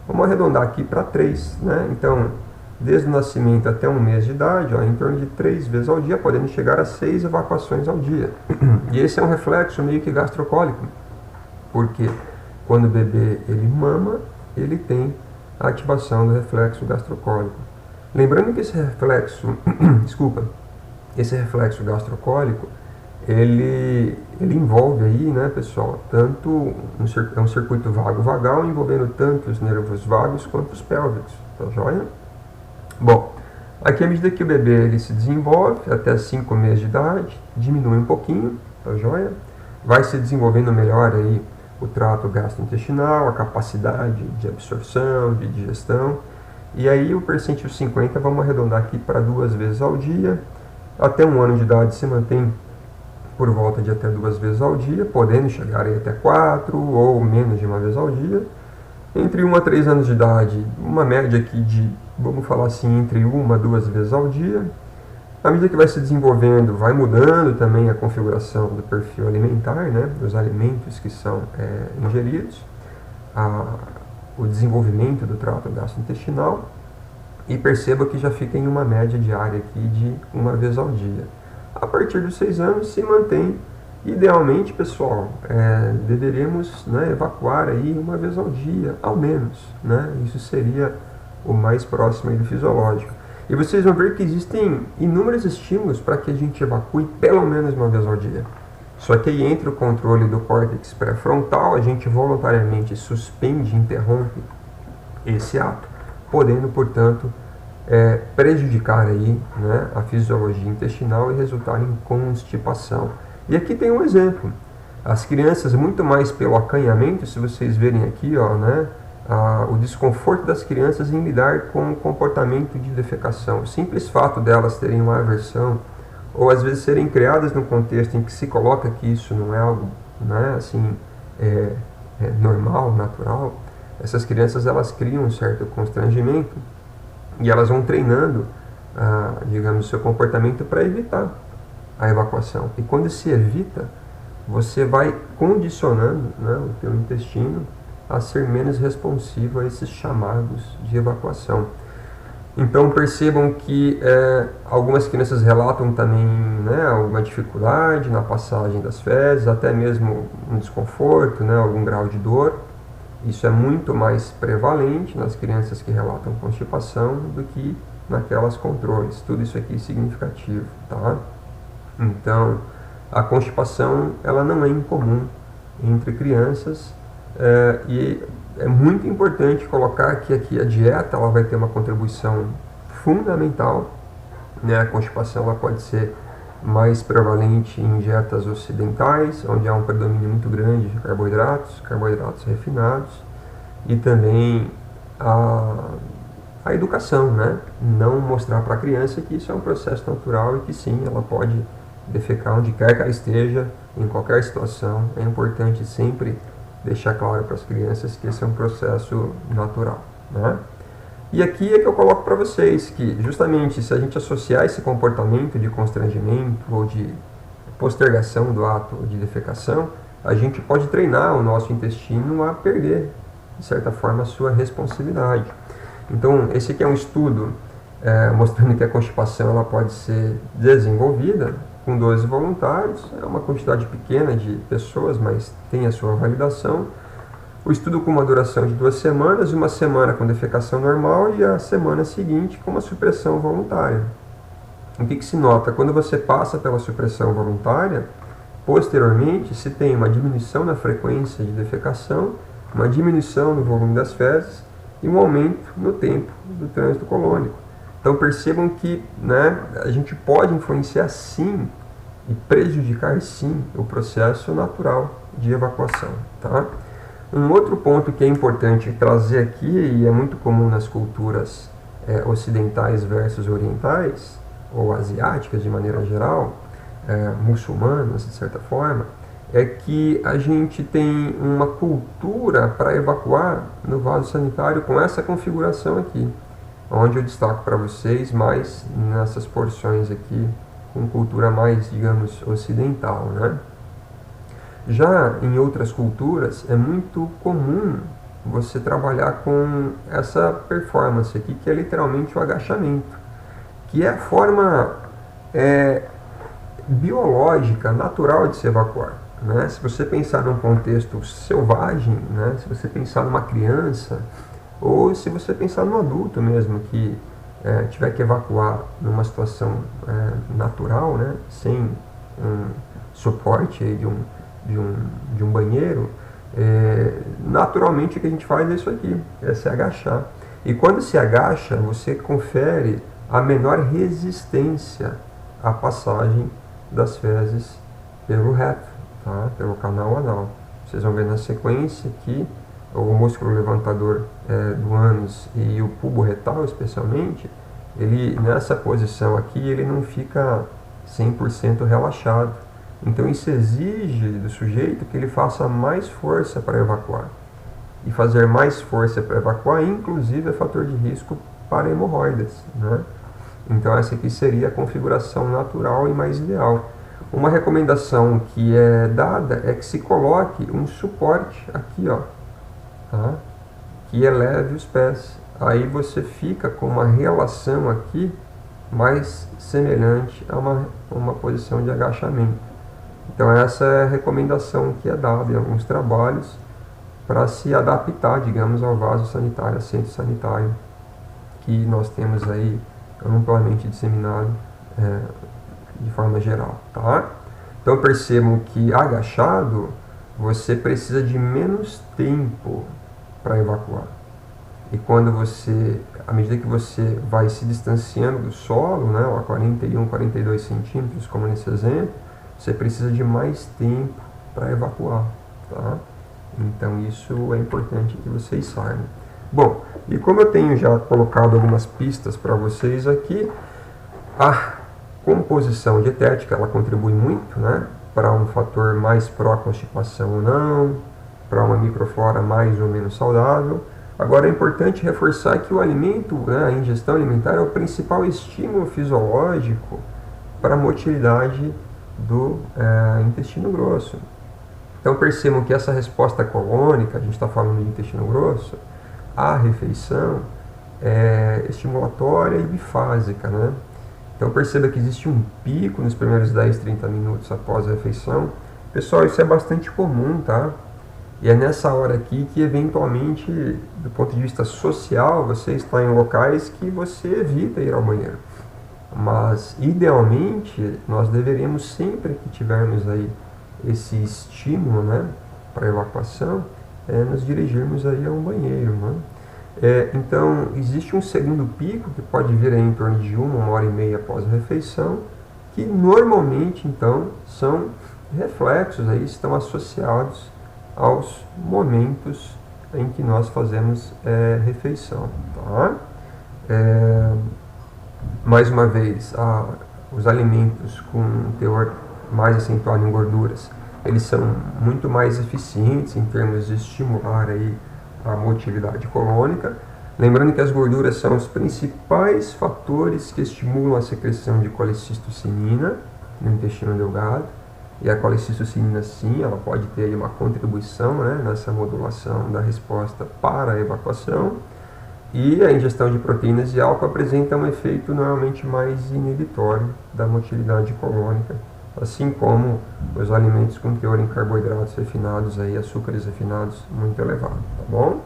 vamos arredondar aqui para 3, né? Então, desde o nascimento até 1 mês de idade, em torno de 3 vezes ao dia, podendo chegar a 6 evacuações ao dia. E esse é um reflexo meio que gastrocólico, porque quando o bebê ele mama, ele tem a ativação do reflexo gastrocólico. Lembrando que esse reflexo gastrocólico, ele envolve aí, né, pessoal, tanto é um circuito vago-vagal envolvendo tanto os nervos vagos quanto os pélvicos, tá joia? Bom, aqui à medida que o bebê ele se desenvolve, até 5 meses de idade, diminui um pouquinho, tá joia? Vai se desenvolvendo melhor aí o trato gastrointestinal, a capacidade de absorção, de digestão, e aí o percentil 50 vamos arredondar aqui para 2 vezes ao dia, até 1 ano de idade se mantém por volta de até 2 vezes ao dia, podendo chegar aí até 4 ou menos de 1 vez ao dia. Entre 1 a 3 anos de idade, uma média aqui de, vamos falar assim, entre 1 a 2 vezes ao dia. À medida que vai se desenvolvendo, vai mudando também a configuração do perfil alimentar, né, dos alimentos que são ingeridos, o desenvolvimento do trato gastrointestinal, e perceba que já fica em uma média diária aqui de 1 vez ao dia. A partir dos 6 anos se mantém, idealmente, pessoal, deveríamos, né, evacuar aí 1 vez ao dia, ao menos, né? Isso seria o mais próximo aí do fisiológico. E vocês vão ver que existem inúmeros estímulos para que a gente evacue pelo menos 1 vez ao dia. Só que aí entre o controle do córtex pré-frontal, a gente voluntariamente suspende, interrompe esse ato, podendo, portanto, prejudicar aí, né, a fisiologia intestinal e resultar em constipação. E aqui tem um exemplo. As crianças, muito mais pelo acanhamento, se vocês verem aqui, né, o desconforto das crianças em lidar com o comportamento de defecação. O simples fato delas terem uma aversão, ou às vezes serem criadas num contexto em que se coloca que isso não é algo, né, assim, normal, natural, essas crianças elas criam um certo constrangimento e elas vão treinando, digamos, seu comportamento para evitar a evacuação. E quando se evita, você vai condicionando, né, o teu intestino a ser menos responsivo a esses chamados de evacuação. Então percebam que algumas crianças relatam também, né, alguma dificuldade na passagem das fezes, até mesmo um desconforto, né, algum grau de dor. Isso é muito mais prevalente nas crianças que relatam constipação do que naquelas controles. Tudo isso aqui é significativo, tá? Então, a constipação ela não é incomum entre crianças e é muito importante colocar que aqui a dieta ela vai ter uma contribuição fundamental, né? A constipação ela pode ser mais prevalente em dietas ocidentais, onde há um predomínio muito grande de carboidratos refinados, e também a educação, né? Não mostrar para a criança que isso é um processo natural e que sim, ela pode defecar onde quer que ela esteja, em qualquer situação. É importante sempre deixar claro para as crianças que esse é um processo natural, né? E aqui é que eu coloco para vocês que justamente se a gente associar esse comportamento de constrangimento ou de postergação do ato de defecação, a gente pode treinar o nosso intestino a perder, de certa forma, a sua responsividade. Então, esse aqui é um estudo mostrando que a constipação ela pode ser desenvolvida com 12 voluntários, é uma quantidade pequena de pessoas, mas tem a sua validação. O estudo com uma duração de 2 semanas, 1 semana com defecação normal e a semana seguinte com uma supressão voluntária. O que se nota? Quando você passa pela supressão voluntária, posteriormente se tem uma diminuição na frequência de defecação, uma diminuição no volume das fezes e um aumento no tempo do trânsito colônico. Então percebam que, né, a gente pode influenciar sim e prejudicar sim o processo natural de evacuação. Tá? Um outro ponto que é importante trazer aqui, e é muito comum nas culturas ocidentais versus orientais, ou asiáticas de maneira geral, muçulmanas de certa forma, é que a gente tem uma cultura para evacuar no vaso sanitário com essa configuração aqui, onde eu destaco para vocês mais nessas porções aqui, com cultura mais, digamos, ocidental, né? Já em outras culturas é muito comum você trabalhar com essa performance aqui, que é literalmente o agachamento, que é a forma biológica, natural de se evacuar. Né? Se você pensar num contexto selvagem, né? Se você pensar numa criança, ou se você pensar num adulto mesmo que tiver que evacuar numa situação natural, né? Sem um suporte aí de um banheiro, naturalmente o que a gente faz é isso aqui, é se agachar. E quando se agacha, você confere a menor resistência à passagem das fezes pelo reto, tá? Pelo canal anal. Vocês vão ver na sequência que o músculo levantador do ânus e o pubo retal especialmente, ele nessa posição aqui ele não fica 100% relaxado. Então isso exige do sujeito que ele faça mais força para evacuar. E fazer mais força para evacuar, inclusive, é fator de risco para hemorroidas, né? Então essa aqui seria a configuração natural e mais ideal. Uma recomendação que é dada é que se coloque um suporte aqui, ó, tá? Que eleve os pés. Aí você fica com uma relação aqui mais semelhante a uma posição de agachamento. Então essa é a recomendação que é dada em alguns trabalhos para se adaptar, digamos, ao vaso sanitário, assento sanitário, que nós temos aí amplamente disseminado de forma geral, tá? Então percebam que agachado você precisa de menos tempo para evacuar. E quando você, à medida que você vai se distanciando do solo, né, a 41, 42 centímetros, como nesse exemplo, você precisa de mais tempo para evacuar, tá? Então isso é importante que vocês saibam. Bom, e como eu tenho já colocado algumas pistas para vocês aqui, a composição dietética ela contribui muito, né, para um fator mais pró-constipação ou não, para uma microflora mais ou menos saudável. Agora é importante reforçar que o alimento, né, a ingestão alimentar é o principal estímulo fisiológico para a motilidade do intestino grosso. Então percebam que essa resposta colônica, a gente está falando de intestino grosso, a refeição é estimulatória e bifásica, né? Então perceba que existe um pico nos primeiros 10, 30 minutos após a refeição. Pessoal, isso é bastante comum, tá? E é nessa hora aqui que eventualmente, do ponto de vista social, você está em locais que você evita ir ao banheiro. Mas, idealmente, nós deveríamos, sempre que tivermos aí esse estímulo, né, para evacuação, nos dirigirmos aí a um banheiro, né? Então, existe um segundo pico que pode vir aí em torno de 1 hora e meia após a refeição, que normalmente, então, são reflexos aí, estão associados aos momentos em que nós fazemos refeição, tá? Mais uma vez, os alimentos com um teor mais acentuado em gorduras, eles são muito mais eficientes em termos de estimular aí a motilidade colônica. Lembrando que as gorduras são os principais fatores que estimulam a secreção de colecistocinina no intestino delgado. E a colecistocinina, sim, ela pode ter aí uma contribuição, né, nessa modulação da resposta para a evacuação. E a ingestão de proteínas de álcool apresenta um efeito normalmente mais inibitório da motilidade colônica, assim como os alimentos com teor em carboidratos refinados, aí, açúcares refinados muito elevado, tá bom?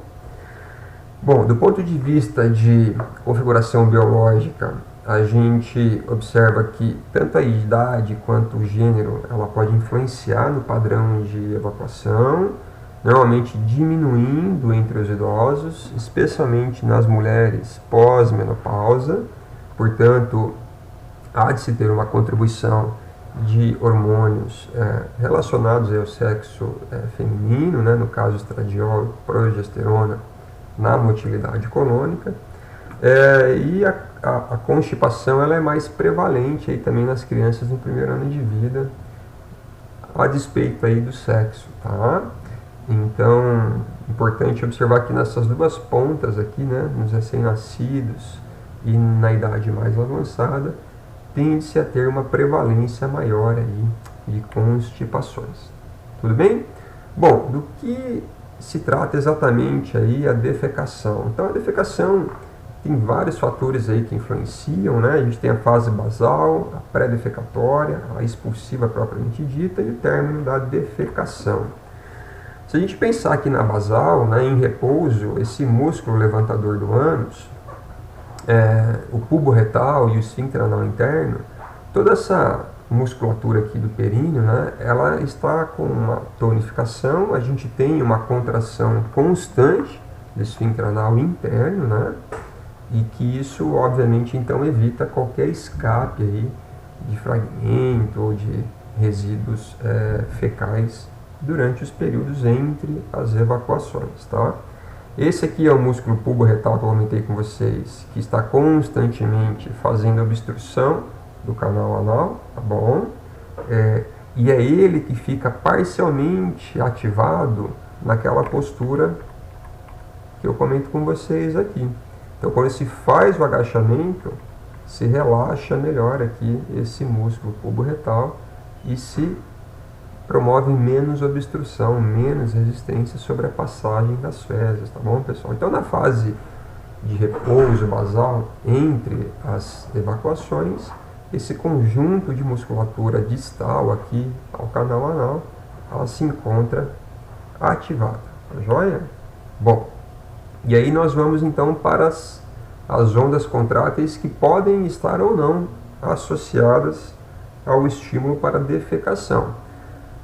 Bom, do ponto de vista de configuração biológica, a gente observa que tanto a idade quanto o gênero ela pode influenciar no padrão de evacuação, normalmente diminuindo entre os idosos, especialmente nas mulheres pós-menopausa, portanto, há de se ter uma contribuição de hormônios relacionados ao sexo feminino, né, no caso estradiol, progesterona, na motilidade colônica, e a constipação ela é mais prevalente aí também nas crianças no primeiro ano de vida, a despeito aí do sexo, tá? Então, importante observar que nessas duas pontas aqui, né, nos recém-nascidos e na idade mais avançada, tende-se a ter uma prevalência maior aí de constipações. Tudo bem? Bom, do que se trata exatamente aí a defecação? Então, a defecação tem vários fatores aí que influenciam, né? A gente tem a fase basal, a pré-defecatória, a expulsiva propriamente dita e o término da defecação. Se a gente pensar aqui na basal, né, em repouso, esse músculo levantador do ânus, o pubo retal e o esfíncter anal interno, toda essa musculatura aqui do períneo, né, ela está com uma tonificação, a gente tem uma contração constante do esfíncter anal interno, né, e que isso, obviamente, então evita qualquer escape aí de fragmento ou de resíduos fecais durante os períodos entre as evacuações, tá? Esse aqui é o músculo pubo-retal que eu comentei com vocês, que está constantemente fazendo obstrução do canal anal, tá bom? E é ele que fica parcialmente ativado naquela postura que eu comento com vocês aqui. Então, quando se faz o agachamento, se relaxa melhor aqui esse músculo pubo-retal e se promove menos obstrução, menos resistência sobre a passagem das fezes, tá bom, pessoal? Então, na fase de repouso basal, entre as evacuações, esse conjunto de musculatura distal aqui ao canal anal, ela se encontra ativada, tá joia? Bom, e aí nós vamos então para as ondas contráteis que podem estar ou não associadas ao estímulo para defecação.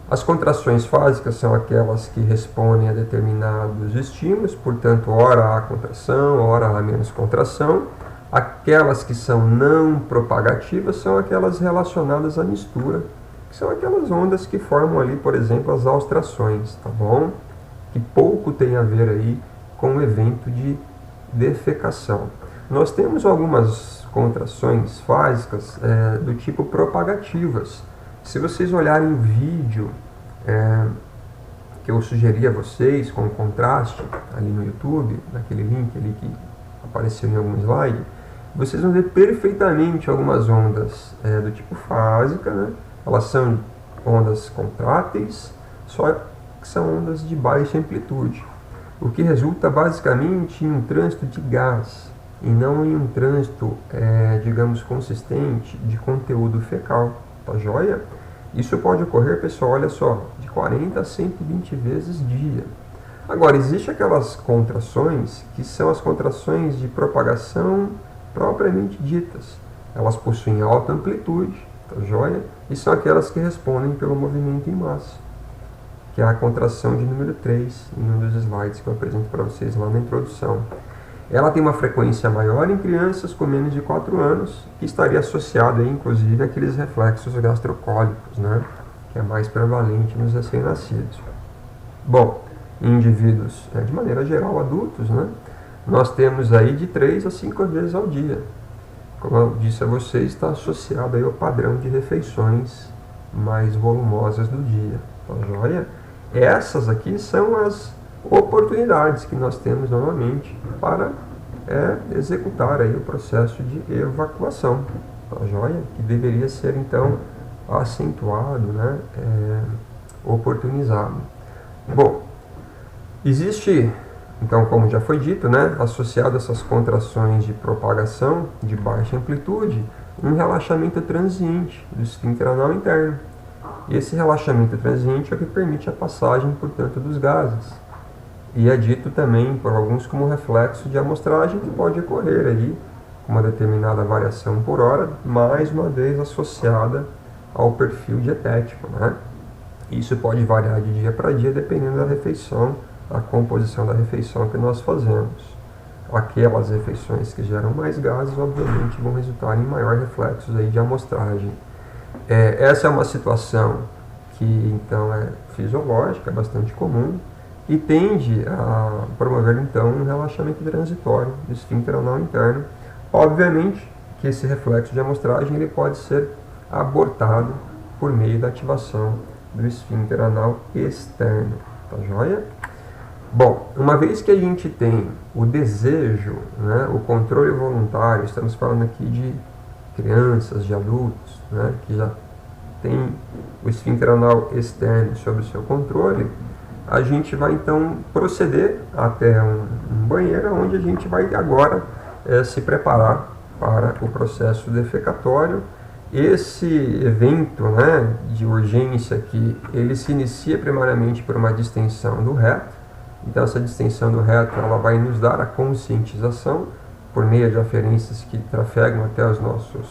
As contrações fásicas são aquelas que respondem a determinados estímulos, portanto, ora há contração, ora há menos contração. Aquelas que são não propagativas são aquelas relacionadas à mistura, que são aquelas ondas que formam ali, por exemplo, as austrações, tá bom? Que pouco tem a ver aí com o evento de defecação. Nós temos algumas contrações fásicas do tipo propagativas. Se vocês olharem o vídeo que eu sugeri a vocês com contraste ali no YouTube, naquele link ali que apareceu em algum slide, vocês vão ver perfeitamente algumas ondas do tipo fásica, né? Elas são ondas contráteis, só que são ondas de baixa amplitude, o que resulta basicamente em um trânsito de gás e não em um trânsito, digamos, consistente de conteúdo fecal, tá joia? Isso pode ocorrer, pessoal, olha só, de 40 a 120 vezes dia. Agora, existem aquelas contrações que são as contrações de propagação propriamente ditas. Elas possuem alta amplitude, tá joia? E são aquelas que respondem pelo movimento em massa, que é a contração de número 3, em um dos slides que eu apresento para vocês lá na introdução. Ela tem uma frequência maior em crianças com menos de 4 anos, que estaria associada, inclusive, àqueles reflexos gastrocólicos, né? Que é mais prevalente nos recém-nascidos. Bom, em indivíduos, de maneira geral, adultos, né? Nós temos aí de 3 a 5 vezes ao dia. Como eu disse a vocês, está associado aí ao padrão de refeições mais volumosas do dia, tá joia? Essas aqui são as oportunidades que nós temos normalmente para executar aí o processo de evacuação, tá joia? Que deveria ser então acentuado, né? Oportunizado. Bom, existe então, como já foi dito, né, associado a essas contrações de propagação de baixa amplitude, um relaxamento transiente do esfíncter anal interno. E esse relaxamento transiente é o que permite a passagem, portanto, dos gases. E é dito também por alguns como reflexo de amostragem que pode ocorrer aí com uma determinada variação por hora, mais uma vez associada ao perfil dietético, né? Isso pode variar de dia para dia dependendo da refeição, a composição da refeição que nós fazemos. aquelas refeições que geram mais gases, obviamente, vão resultar em maior reflexos aí de amostragem. Essa é uma situação que, então, é fisiológica, é bastante comum, e tende a promover, então, um relaxamento transitório do esfíncter anal interno. Obviamente que esse reflexo de amostragem ele pode ser abortado por meio da ativação do esfíncter anal externo. Tá joia? Bom, uma vez que a gente tem o desejo, né, o controle voluntário, estamos falando aqui de crianças, de adultos, né, que já tem o esfíncter anal externo sob o seu controle, a gente vai então proceder até um banheiro onde a gente vai agora se preparar para o processo defecatório. Esse evento, né, de urgência aqui, ele se inicia primariamente por uma distensão do reto. Então essa distensão do reto ela vai nos dar a conscientização por meio de aferências que trafegam até os nossos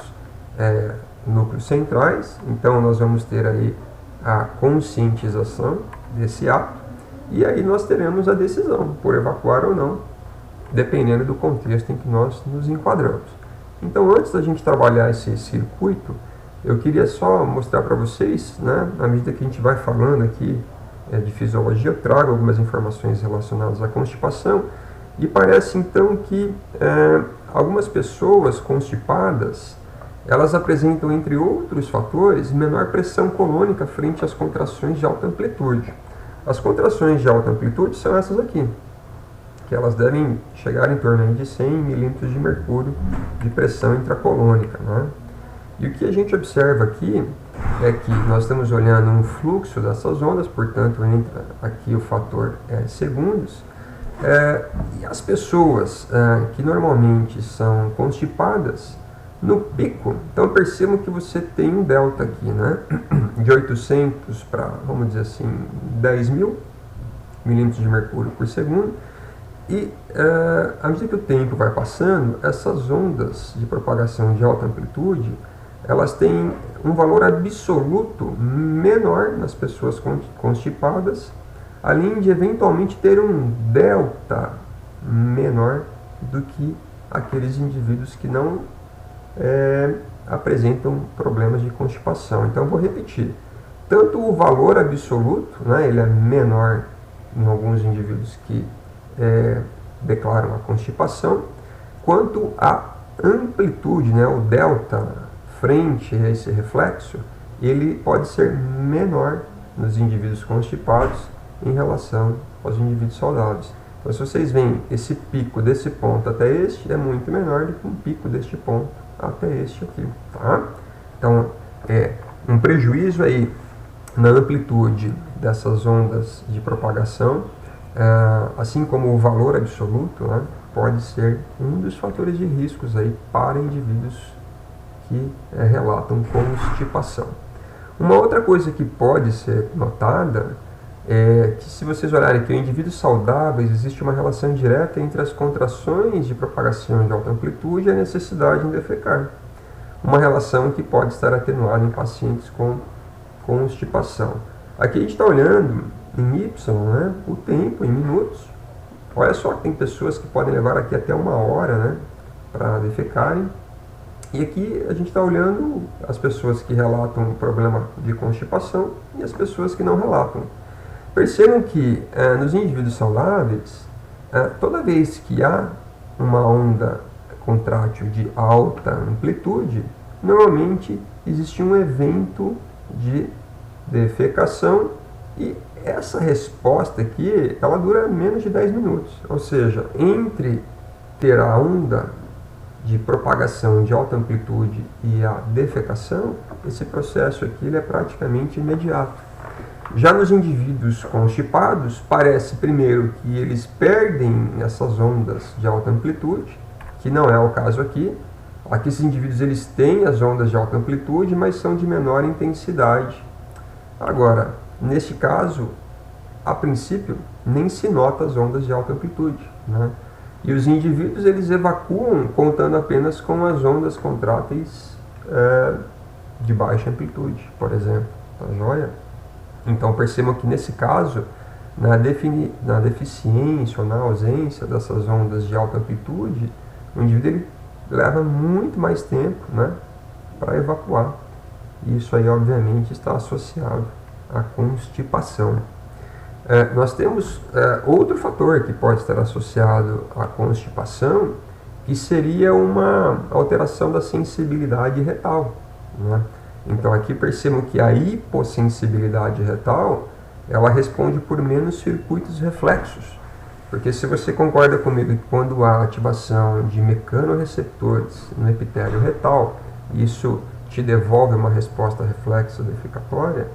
núcleos centrais. Então nós vamos ter aí a conscientização desse ato e aí nós teremos a decisão por evacuar ou não, dependendo do contexto em que nós nos enquadramos. Então antes da gente trabalhar esse circuito, eu queria só mostrar para vocês, né, à medida que a gente vai falando aqui de fisiologia, eu trago algumas informações relacionadas à constipação e parece então que algumas pessoas constipadas elas apresentam, entre outros fatores, menor pressão colônica frente às contrações de alta amplitude. As contrações de alta amplitude são essas aqui, que elas devem chegar em torno de 100 milímetros de mercúrio de pressão intracolônica, né? E o que a gente observa aqui é que nós estamos olhando um fluxo dessas ondas, portanto entra aqui o fator segundos, e as pessoas que normalmente são constipadas, no pico, então percebam que você tem um delta aqui, né, de 800 para, vamos dizer assim, 10 mil milímetros de mercúrio por segundo, e à medida que o tempo vai passando, essas ondas de propagação de alta amplitude, elas têm um valor absoluto menor nas pessoas constipadas, além de eventualmente ter um delta menor do que aqueles indivíduos que não apresentam problemas de constipação. Então eu vou repetir, tanto o valor absoluto, né, ele é menor em alguns indivíduos que declaram a constipação, quanto a amplitude, né, o delta frente a esse reflexo, ele pode ser menor nos indivíduos constipados em relação aos indivíduos saudáveis. Então se vocês veem esse pico desse ponto até este, é muito menor do que um pico deste ponto até este aqui, tá? Então um prejuízo aí na amplitude dessas ondas de propagação, assim como o valor absoluto, né, pode ser um dos fatores de riscos aí para indivíduos que relatam constipação. Uma outra coisa que pode ser notada é que, se vocês olharem que em indivíduos saudáveis existe uma relação direta entre as contrações de propagação de alta amplitude e a necessidade em defecar. Uma relação que pode estar atenuada em pacientes com constipação. Aqui a gente está olhando em Y, né, o tempo, em minutos. Olha só que tem pessoas que podem levar aqui até 1 hora, né, para defecarem. E aqui a gente está olhando as pessoas que relatam problema de constipação e as pessoas que não relatam. Percebam que nos indivíduos saudáveis, toda vez que há uma onda contrátil de alta amplitude, normalmente existe um evento de defecação e essa resposta aqui, ela dura menos de 10 minutos. Ou seja, entre ter a onda de propagação de alta amplitude e a defecação, esse processo aqui ele é praticamente imediato. Já nos indivíduos constipados, parece primeiro que eles perdem essas ondas de alta amplitude, que não é o caso aqui. Aqui esses indivíduos eles têm as ondas de alta amplitude, mas são de menor intensidade. Agora, neste caso, a princípio, nem se nota as ondas de alta amplitude, né? E os indivíduos eles evacuam contando apenas com as ondas contráteis de baixa amplitude, por exemplo. Tá joia? Então percebam que nesse caso na deficiência ou na ausência dessas ondas de alta amplitude, o indivíduo ele leva muito mais tempo, né, para evacuar. Isso aí, obviamente, está associado à constipação. Nós temos outro fator que pode estar associado à constipação, que seria uma alteração da sensibilidade retal, né? Então aqui percebam que a hipossensibilidade retal, ela responde por menos circuitos reflexos. Porque se você concorda comigo que quando há ativação de mecanorreceptores no epitélio retal, isso te devolve uma resposta reflexa defecatória,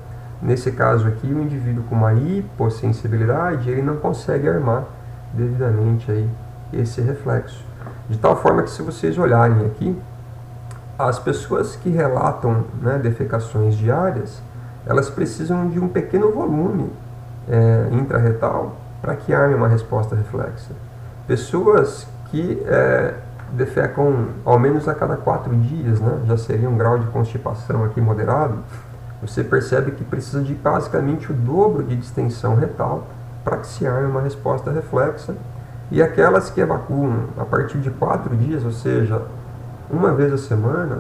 nesse caso aqui o indivíduo com uma hipossensibilidade, ele não consegue armar devidamente aí esse reflexo. De tal forma que se vocês olharem aqui, as pessoas que relatam, né, defecações diárias, elas precisam de um pequeno volume intrarretal para que arme uma resposta reflexa. Pessoas que defecam ao menos a cada 4 dias, né, já seria um grau de constipação aqui moderado, você percebe que precisa de basicamente o dobro de distensão retal para que se arme uma resposta reflexa. E aquelas que evacuam a partir de 4 dias, ou seja, uma vez a semana,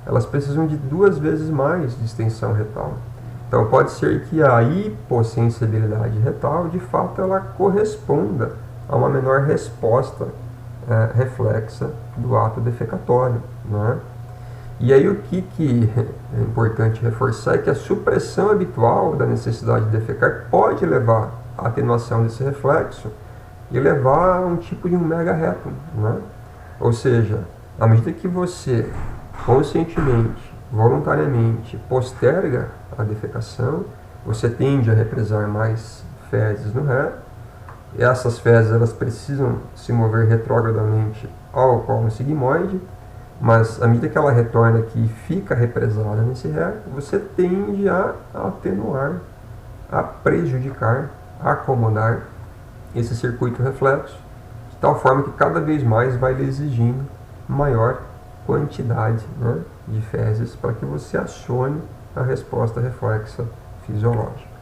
elas precisam de 2 vezes mais distensão retal. Então pode ser que a hipossensibilidade retal, de fato, ela corresponda a uma menor resposta reflexa do ato defecatório, né? E aí o que é importante reforçar é que a supressão habitual da necessidade de defecar pode levar à atenuação desse reflexo e levar a um tipo de um megaretum, né? Ou seja, à medida que você conscientemente, voluntariamente posterga a defecação, você tende a represar mais fezes no reto. E essas fezes elas precisam se mover retrogradamente ao cólon sigmoide, mas à medida que ela retorna aqui e fica represada nesse reto, você tende a atenuar, a prejudicar, a acomodar esse circuito reflexo, de tal forma que cada vez mais vai lhe exigindo maior quantidade, né, de fezes para que você acione a resposta reflexa fisiológica.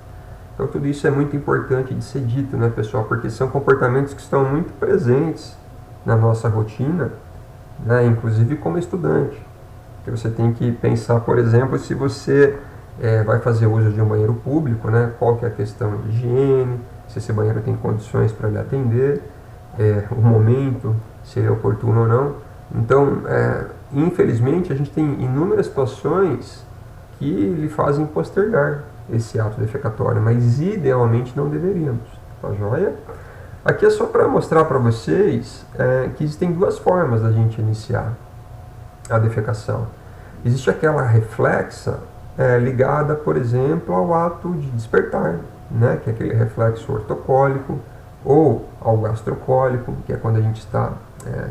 Então tudo isso é muito importante de ser dito, né, pessoal, porque são comportamentos que estão muito presentes na nossa rotina, né, inclusive como estudante. Que você tem que pensar, por exemplo, se você vai fazer uso de um banheiro público, né, qual que é a questão de higiene, se esse banheiro tem condições para lhe atender, o momento, se ele é oportuno ou não. Então, infelizmente, a gente tem inúmeras situações que lhe fazem postergar esse ato defecatório, mas idealmente não deveríamos, tá joia? Aqui é só para mostrar para vocês que existem 2 formas da gente iniciar a defecação. Existe aquela reflexa ligada, por exemplo, ao ato de despertar, né, que é aquele reflexo ortocólico, ou ao gastrocólico, que é quando a gente está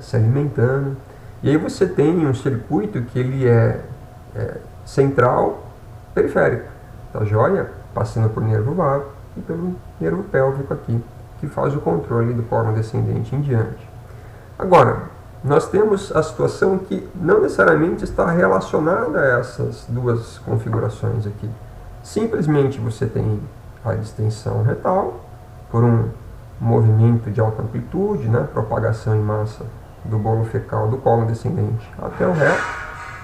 se alimentando. E aí você tem um circuito que ele é central, periférico, tá joia? Passando por nervo vago e pelo nervo pélvico aqui, que faz o controle do cólon descendente em diante. Agora, nós temos a situação que não necessariamente está relacionada a essas 2 configurações aqui. Simplesmente você tem a distensão retal por um movimento de alta amplitude, né, propagação em massa do bolo fecal do cólon descendente até o reto.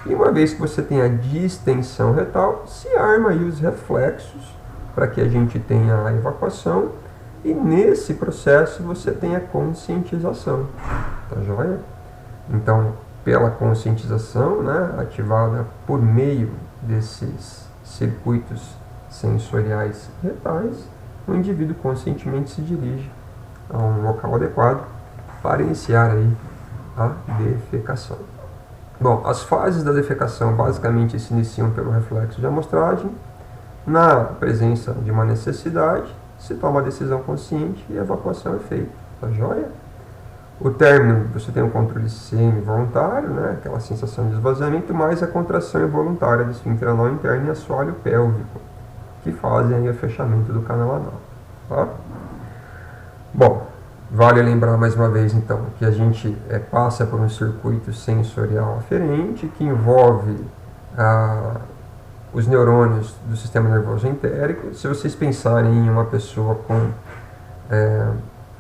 E uma vez que você tem a distensão retal, se arma aí os reflexos para que a gente tenha a evacuação. E nesse processo você tem a conscientização, tá joia? Então, pela conscientização, né, ativada por meio desses circuitos sensoriais retais, o indivíduo conscientemente se dirige a um local adequado para iniciar aí a defecação. Bom, as fases da defecação basicamente se iniciam pelo reflexo de amostragem. Na presença de uma necessidade, se toma a decisão consciente e a evacuação é feita, tá joia? O término, você tem um controle semi-voluntário, né, aquela sensação de esvaziamento, mais a contração involuntária do esfíncter anal interno e assoalho pélvico, que fazem aí o fechamento do canal anal, tá? Bom, vale lembrar mais uma vez, então, que a gente passa por um circuito sensorial aferente, que envolve os neurônios do sistema nervoso entérico. Se vocês pensarem em uma pessoa com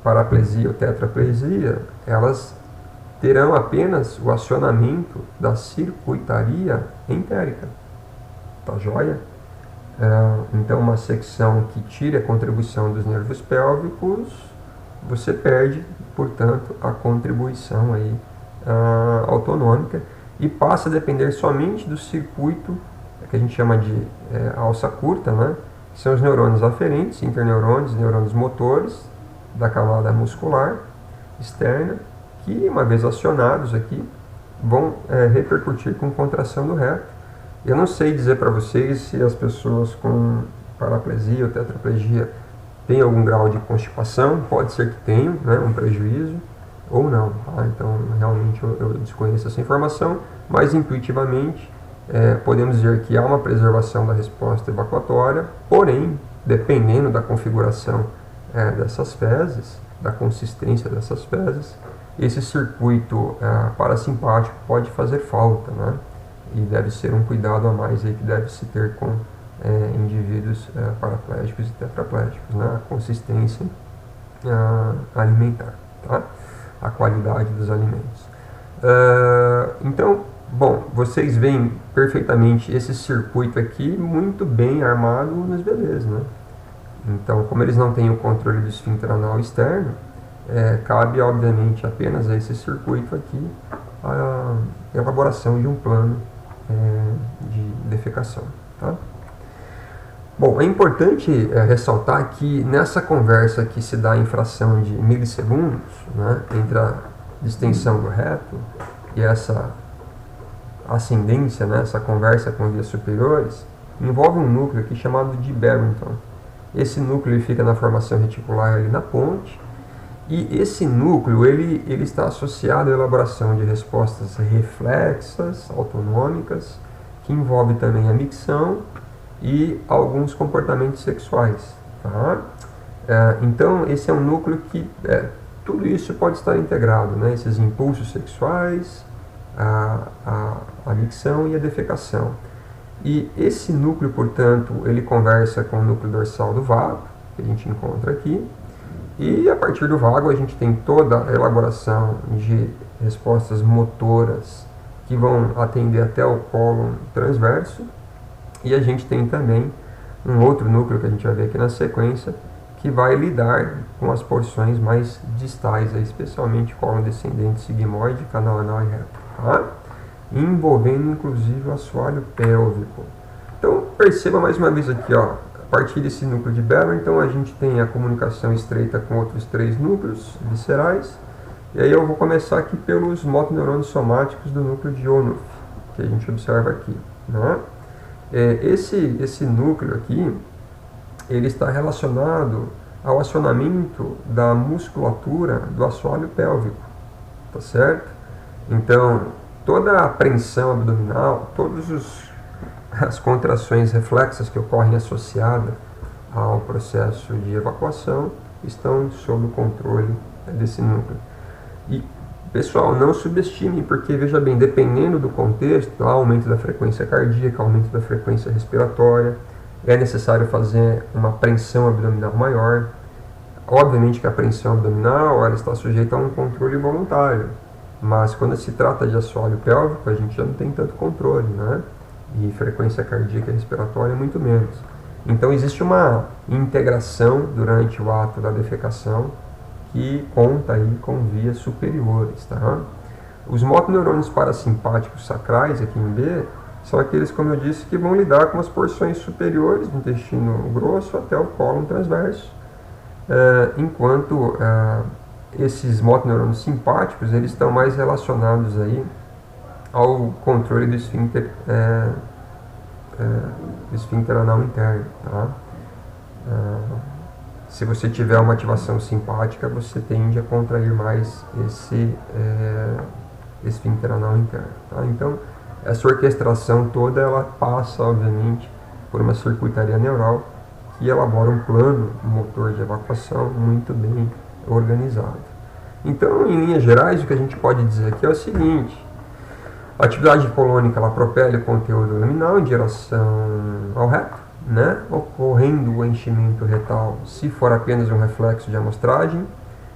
paraplegia ou tetraplegia, elas terão apenas o acionamento da circuitaria entérica, tá joia? Então, uma secção que tire a contribuição dos nervos pélvicos, você perde, portanto, a contribuição aí, autonômica, e passa a depender somente do circuito que a gente chama de alça curta, né? Que são os neurônios aferentes, interneurônios, neurônios motores da camada muscular externa, que, uma vez acionados aqui, vão repercutir com contração do reto. Eu não sei dizer para vocês se as pessoas com paraplegia ou tetraplegia têm algum grau de constipação, pode ser que tenham, né, um prejuízo, ou não. Tá? Então, realmente eu desconheço essa informação, mas intuitivamente podemos dizer que há uma preservação da resposta evacuatória, porém, dependendo da configuração dessas fezes, da consistência dessas fezes, esse circuito parasimpático pode fazer falta, né? E deve ser um cuidado a mais aí que deve se ter com indivíduos paraplégicos e tetraplégicos, né? A consistência alimentar, tá? A qualidade dos alimentos. Então, bom, vocês veem perfeitamente esse circuito aqui muito bem armado nos bebês, né? Então, como eles não têm o controle do esfíncter anal externo, cabe, obviamente, apenas a esse circuito aqui a elaboração de um plano de defecação. Tá? Bom, é importante ressaltar que nessa conversa que se dá em fração de milissegundos, né, entre a distensão do reto e essa ascendência, né, essa conversa com vias superiores, envolve um núcleo aqui chamado de Barrington. Esse núcleo fica na formação reticular ali na ponte, e esse núcleo ele está associado à elaboração de respostas reflexas, autonômicas, que envolve também a micção e alguns comportamentos sexuais. Tá? Então, esse é um núcleo que tudo isso pode estar integrado, né? Esses impulsos sexuais, a micção e a defecação. E esse núcleo, portanto, ele conversa com o núcleo dorsal do vago, que a gente encontra aqui, e a partir do vago a gente tem toda a elaboração de respostas motoras que vão atender até o cólon transverso, e a gente tem também um outro núcleo que a gente vai ver aqui na sequência, que vai lidar com as porções mais distais, especialmente cólon descendente, sigmoide, canal anal e reto, tá? Envolvendo inclusive o assoalho pélvico. Então perceba mais uma vez aqui, ó, a partir desse núcleo de Barrington, então a gente tem a comunicação estreita com outros 3 núcleos viscerais, e aí eu vou começar aqui pelos motoneurônios somáticos do núcleo de Onuf, que a gente observa aqui, né? Esse núcleo aqui, ele está relacionado ao acionamento da musculatura do assoalho pélvico, tá certo? Então, toda a apreensão abdominal, todas as contrações reflexas que ocorrem associadas ao processo de evacuação estão sob o controle desse núcleo. E, pessoal, não subestimem, porque, veja bem, dependendo do contexto, há aumento da frequência cardíaca, aumento da frequência respiratória, é necessário fazer uma apreensão abdominal maior. Obviamente que a apreensão abdominal ela está sujeita a um controle voluntário, mas quando se trata de assoalho pélvico, a gente já não tem tanto controle, né? E frequência cardíaca e respiratória muito menos. Então existe uma integração durante o ato da defecação que conta aí com vias superiores, tá? Os motoneurônios parasimpáticos sacrais aqui em B são aqueles, como eu disse, que vão lidar com as porções superiores do intestino grosso até o cólon transverso, enquanto esses motoneurônios simpáticos eles estão mais relacionados aí ao controle do esfíncter anal interno, tá? Se você tiver uma ativação simpática, você tende a contrair mais esse esfíncter anal interno, tá? Então, essa orquestração toda, ela passa, obviamente, por uma circuitaria neural que elabora um plano motor de evacuação muito bem organizado. Então, em linhas gerais, o que a gente pode dizer aqui é o seguinte: a atividade colônica ela propele o conteúdo luminal em direção ao reto, né, ocorrendo o enchimento retal se for apenas um reflexo de amostragem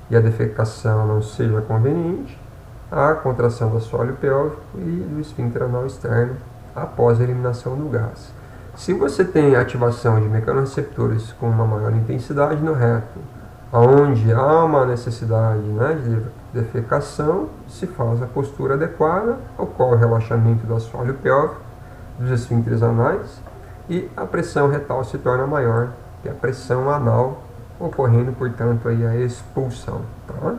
e a defecação não seja conveniente, a contração do assoalho pélvico e do esfíncter anal externo após a eliminação do gás. Se você tem ativação de mecanorreceptores com uma maior intensidade no reto, onde há uma necessidade, né, de defecação, se faz a postura adequada, ocorre o relaxamento do assoalho pélvico, dos esfíncteres anais, e a pressão retal se torna maior que a pressão anal, ocorrendo, portanto, aí a expulsão. Tá?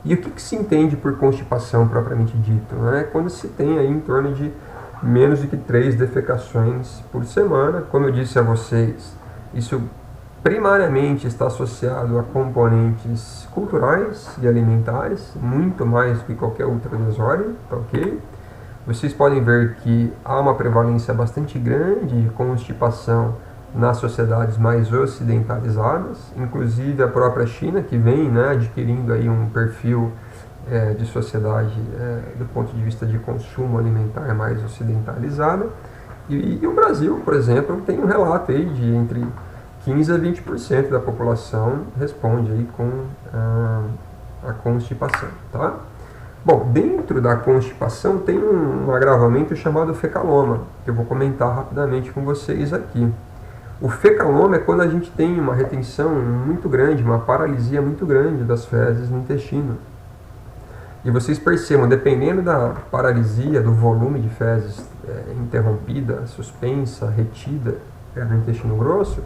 E o que se entende por constipação propriamente dito? Né? Quando se tem aí em torno de menos do que 3 defecações por semana. Como eu disse a vocês, isso primariamente está associado a componentes culturais e alimentares, muito mais que qualquer outra desordem, tá ok? Vocês podem ver que há uma prevalência bastante grande de constipação nas sociedades mais ocidentalizadas, inclusive a própria China, que vem, né, adquirindo aí um perfil de sociedade do ponto de vista de consumo alimentar mais ocidentalizada. E o Brasil, por exemplo, tem um relato aí de entre 15 a 20% da população responde aí com a constipação, tá? Bom, dentro da constipação tem um agravamento chamado fecaloma, que eu vou comentar rapidamente com vocês aqui. O fecaloma é quando a gente tem uma retenção muito grande, uma paralisia muito grande das fezes no intestino. E vocês percebam, dependendo da paralisia, do volume de fezes interrompida, suspensa, retida no intestino grosso,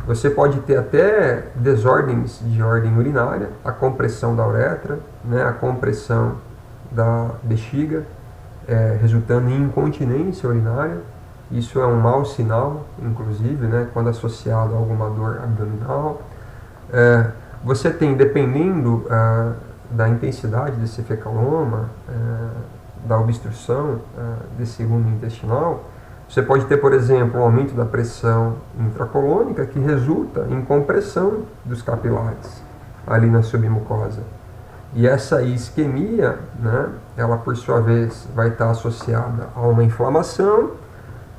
você pode ter até desordens de ordem urinária, a compressão da uretra, né, a compressão da bexiga, resultando em incontinência urinária. Isso é um mau sinal, inclusive, né, quando associado a alguma dor abdominal. Você tem, dependendo da intensidade desse fecaloma, da obstrução desse segundo intestinal, você pode ter, por exemplo, um aumento da pressão intracolônica que resulta em compressão dos capilares ali na submucosa. E essa isquemia, né, ela por sua vez vai estar associada a uma inflamação,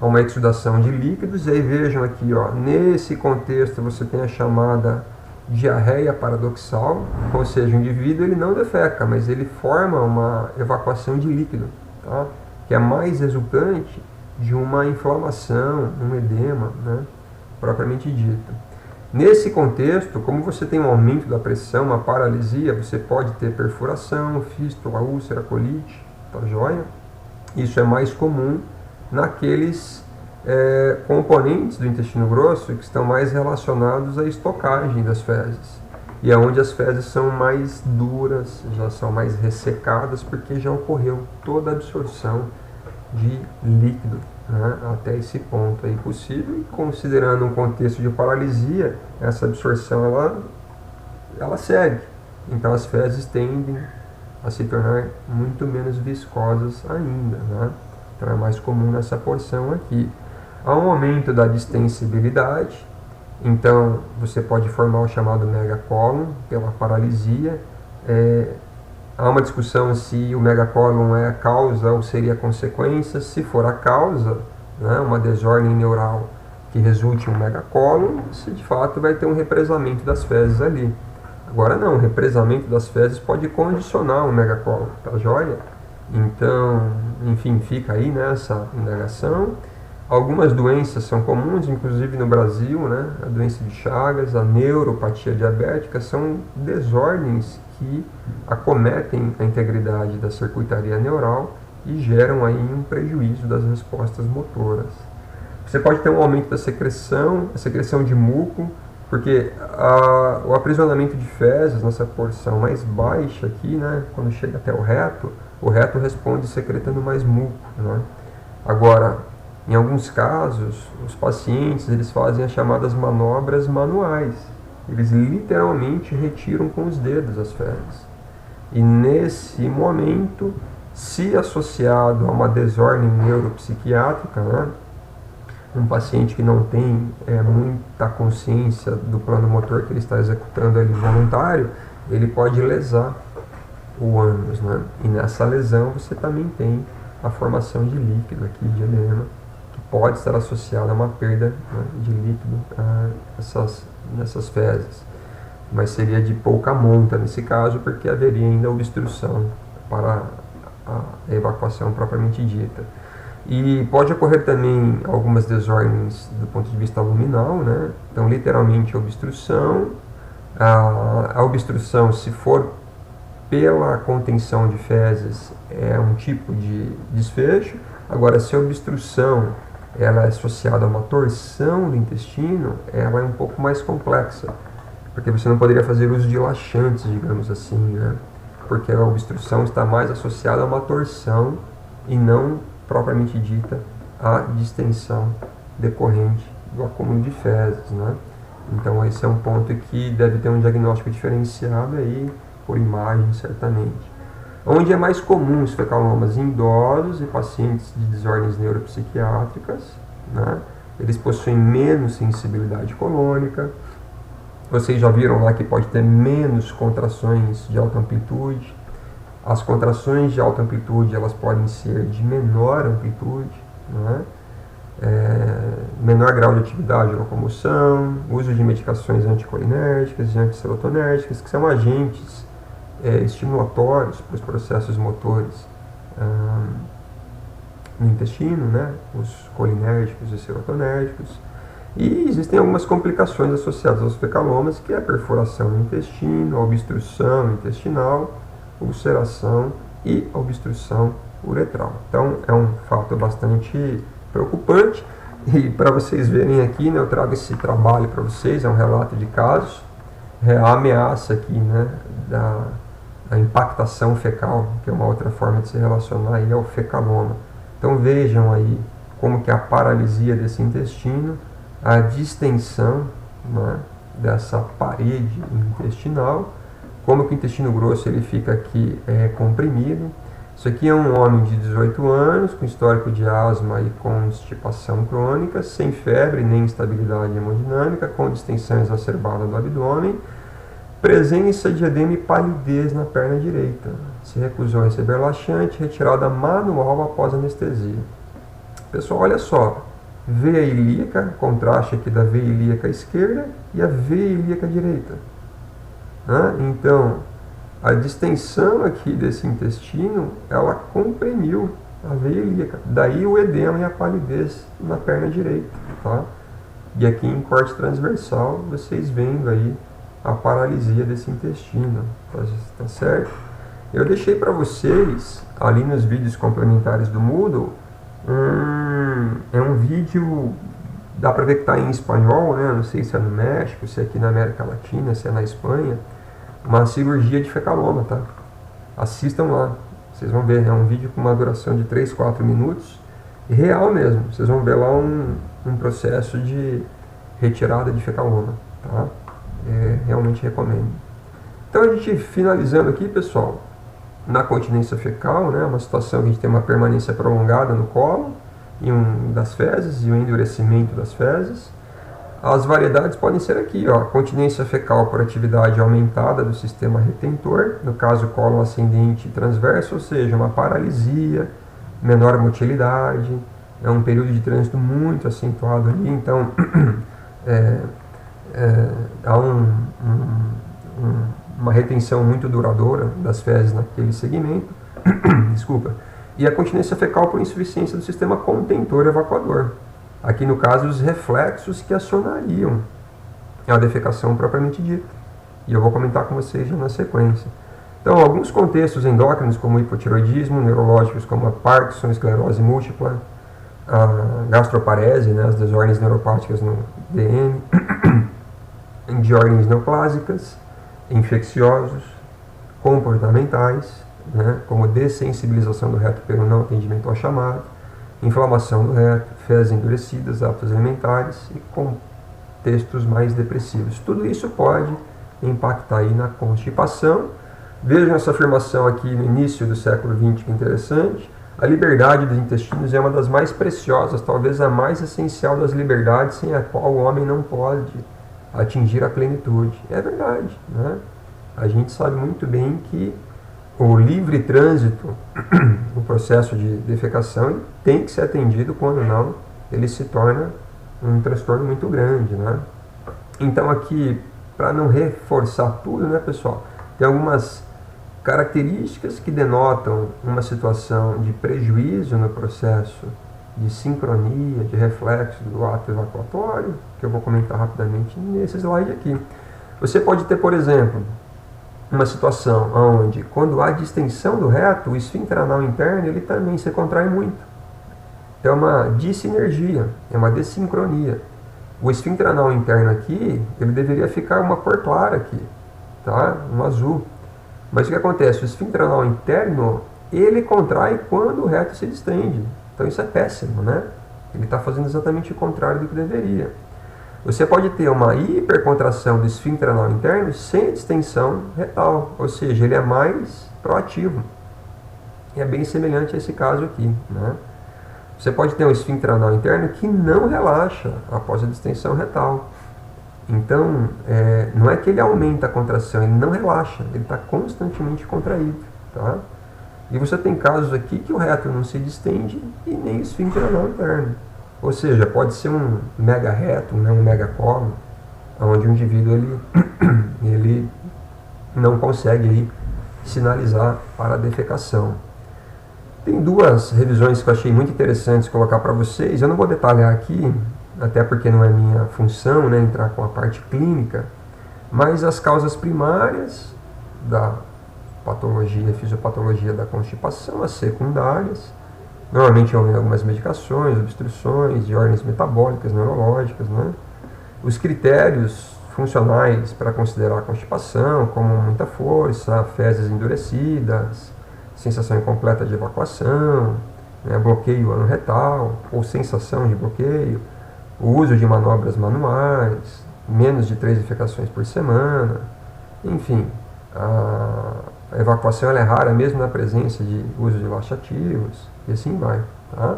a uma exudação de líquidos. E aí vejam aqui, ó, nesse contexto você tem a chamada diarreia paradoxal, ou seja, o indivíduo ele não defeca, mas ele forma uma evacuação de líquido, tá? Que é mais resultante de uma inflamação, um edema, né, propriamente dito. Nesse contexto, como você tem um aumento da pressão, uma paralisia, você pode ter perfuração, fístula, úlcera, colite, tá joia? Isso é mais comum naqueles componentes do intestino grosso que estão mais relacionados à estocagem das fezes. E é onde as fezes são mais duras, já são mais ressecadas, porque já ocorreu toda a absorção de líquido, né, até esse ponto aí possível. E considerando um contexto de paralisia, essa absorção ela segue. Então as fezes tendem a se tornar muito menos viscosas ainda, né? Então é mais comum nessa porção aqui. Há um aumento da distensibilidade, então você pode formar o chamado megacólon pela paralisia. Há uma discussão se o megacólon é a causa ou seria a consequência. Se for a causa, né, uma desordem neural que resulte em um megacólon, se de fato vai ter um represamento das fezes ali. Agora não, o represamento das fezes pode condicionar um megacólon, tá joia? Então, enfim, fica aí nessa indagação. Algumas doenças são comuns, inclusive no Brasil, né? A doença de Chagas, a neuropatia diabética, são desordens que acometem a integridade da circuitaria neural e geram aí um prejuízo das respostas motoras. Você pode ter um aumento da secreção, a secreção de muco, porque o aprisionamento de fezes nessa porção mais baixa aqui, né? Quando chega até o reto responde secretando mais muco, né? Agora, em alguns casos, os pacientes eles fazem as chamadas manobras manuais. Eles literalmente retiram com os dedos as fezes. E nesse momento, se associado a uma desordem neuropsiquiátrica, né, um paciente que não tem muita consciência do plano motor que ele está executando ali voluntário, ele pode lesar o ânus, né? E nessa lesão você também tem a formação de líquido aqui, de edema, que pode estar associada a uma perda, né, de líquido nessas fezes. Mas seria de pouca monta nesse caso, porque haveria ainda obstrução para a evacuação propriamente dita. E pode ocorrer também algumas desordens do ponto de vista luminal, né? Então, literalmente, obstrução. A obstrução, se for pela contenção de fezes, é um tipo de desfecho. Agora, se a obstrução ela é associada a uma torção do intestino, ela é um pouco mais complexa, porque você não poderia fazer uso de laxantes, digamos assim, né? Porque a obstrução está mais associada a uma torção e não propriamente dita a distensão decorrente do acúmulo de fezes, né? Então esse é um ponto que deve ter um diagnóstico diferenciado aí por imagem, certamente. Onde é mais comum os fecalomas em idosos e pacientes de desordens neuropsiquiátricas, né? Eles possuem menos sensibilidade colônica. Vocês já viram lá que pode ter menos contrações de alta amplitude. As contrações de alta amplitude elas podem ser de menor amplitude, né? Menor grau de atividade de locomoção, uso de medicações anticolinérgicas e antisserotonérgicas, que são agentes estimulatórios para os processos motores no intestino, né? Os colinérgicos e serotonérgicos. E existem algumas complicações associadas aos fecalomas, que é a perfuração no intestino, a obstrução intestinal, ulceração e a obstrução uretral. Então é um fato bastante preocupante, e para vocês verem aqui, né, eu trago esse trabalho para vocês, é um relato de casos, a ameaça aqui, né, da impactação fecal, que é uma outra forma de se relacionar aí ao fecaloma. Então vejam aí como que a paralisia desse intestino, a distensão, né, dessa parede intestinal, como que o intestino grosso ele fica aqui comprimido. Isso aqui é um homem de 18 anos, com histórico de asma e constipação crônica, sem febre nem instabilidade hemodinâmica, com distensão exacerbada do abdômen, presença de edema e palidez na perna direita. Se recusou a receber laxante, retirada manual após anestesia. Pessoal, olha só, veia ilíaca, contraste aqui da veia ilíaca esquerda e a veia ilíaca direita. Então, a distensão aqui desse intestino, ela comprimiu a veia ilíaca. Daí o edema e a palidez na perna direita, tá? E aqui em corte transversal, vocês vendo aí a paralisia desse intestino, tá certo? Eu deixei para vocês, ali nos vídeos complementares do Moodle, um vídeo, dá para ver que está em espanhol, né? Não sei se é no México, se é aqui na América Latina, se é na Espanha, uma cirurgia de fecaloma, tá? Assistam lá, vocês vão ver, é um vídeo com uma duração de 3, 4 minutos, real mesmo, vocês vão ver lá um processo de retirada de fecaloma, tá? Realmente recomendo. Então a gente finalizando aqui, pessoal, na continência fecal, né, uma situação que a gente tem uma permanência prolongada no colo das fezes e o endurecimento das fezes. As variedades podem ser aqui, ó, continência fecal por atividade aumentada do sistema retentor, no caso colo ascendente e transverso, ou seja, uma paralisia, menor motilidade, é um período de trânsito muito acentuado ali, então há uma retenção muito duradoura das fezes naquele segmento. Desculpa. E a continência fecal por insuficiência do sistema contentor evacuador. Aqui no caso os reflexos que acionariam a defecação propriamente dita. E eu vou comentar com vocês já na sequência. Então, alguns contextos endócrinos como hipotiroidismo, neurológicos como a Parkinson, esclerose múltipla, a gastroparese, né, as desordens neuropáticas no DM, de ordens neoplásicas, infecciosos, comportamentais, né, como dessensibilização do reto pelo não atendimento ao chamado, inflamação do reto, fezes endurecidas, hábitos alimentares e contextos mais depressivos. Tudo isso pode impactar aí na constipação. Vejam essa afirmação aqui no início do século XX, que é interessante. A liberdade dos intestinos é uma das mais preciosas, talvez a mais essencial das liberdades, sem a qual o homem não pode atingir a plenitude. É verdade, né? A gente sabe muito bem que o livre trânsito, o processo de defecação, tem que ser atendido quando não ele se torna um transtorno muito grande, né? Então aqui, para não reforçar tudo, né, pessoal, tem algumas características que denotam uma situação de prejuízo no processo de sincronia, de reflexo do ato evacuatório, que eu vou comentar rapidamente nesse slide aqui. Você pode ter, por exemplo, uma situação onde, quando há distensão do reto, o esfíncter anal interno ele também se contrai muito. É uma dissinergia, é uma dessincronia. O esfíncter anal interno aqui, ele deveria ficar uma cor clara aqui, tá? Um azul. Mas o que acontece? O esfíncter anal interno, ele contrai quando o reto se distende. Então isso é péssimo, né? Ele está fazendo exatamente o contrário do que deveria. Você pode ter uma hipercontração do esfíncter anal interno sem distensão retal, ou seja, ele é mais proativo. E é bem semelhante a esse caso aqui, né? Você pode ter um esfíncter anal interno que não relaxa após a distensão retal. Então, não é que ele aumenta a contração, ele não relaxa, ele está constantemente contraído, tá? E você tem casos aqui que o reto não se distende e nem o esfíncter anal interno. Ou seja, pode ser um mega reto, né, um mega colo, onde o indivíduo ele não consegue aí sinalizar para a defecação. Tem duas revisões que eu achei muito interessantes colocar para vocês. Eu não vou detalhar aqui, até porque não é minha função, né, entrar com a parte clínica, mas as causas primárias da patologia, fisiopatologia da constipação, as secundárias, normalmente envolvendo algumas medicações, obstruções de ordens metabólicas, neurológicas, né? Os critérios funcionais para considerar a constipação, como muita força, fezes endurecidas, sensação incompleta de evacuação, né, bloqueio anorretal ou sensação de bloqueio, o uso de manobras manuais, menos de 3 defecações por semana, enfim, a evacuação ela é rara mesmo na presença de uso de laxativos, e assim vai. Tá?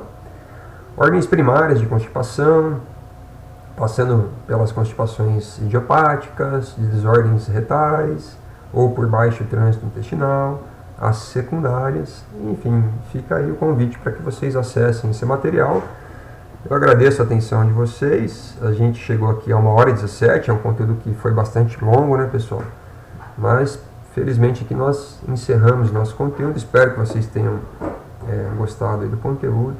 Ordens primárias de constipação, passando pelas constipações idiopáticas, de desordens retais, ou por baixo trânsito intestinal, as secundárias, enfim, fica aí o convite para que vocês acessem esse material. Eu agradeço a atenção de vocês, a gente chegou aqui a 1h17, é um conteúdo que foi bastante longo, né, pessoal? Mas, felizmente, aqui nós encerramos nosso conteúdo, espero que vocês tenham gostado aí do conteúdo,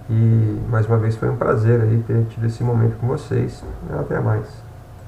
e mais uma vez foi um prazer aí ter tido esse momento com vocês, até mais.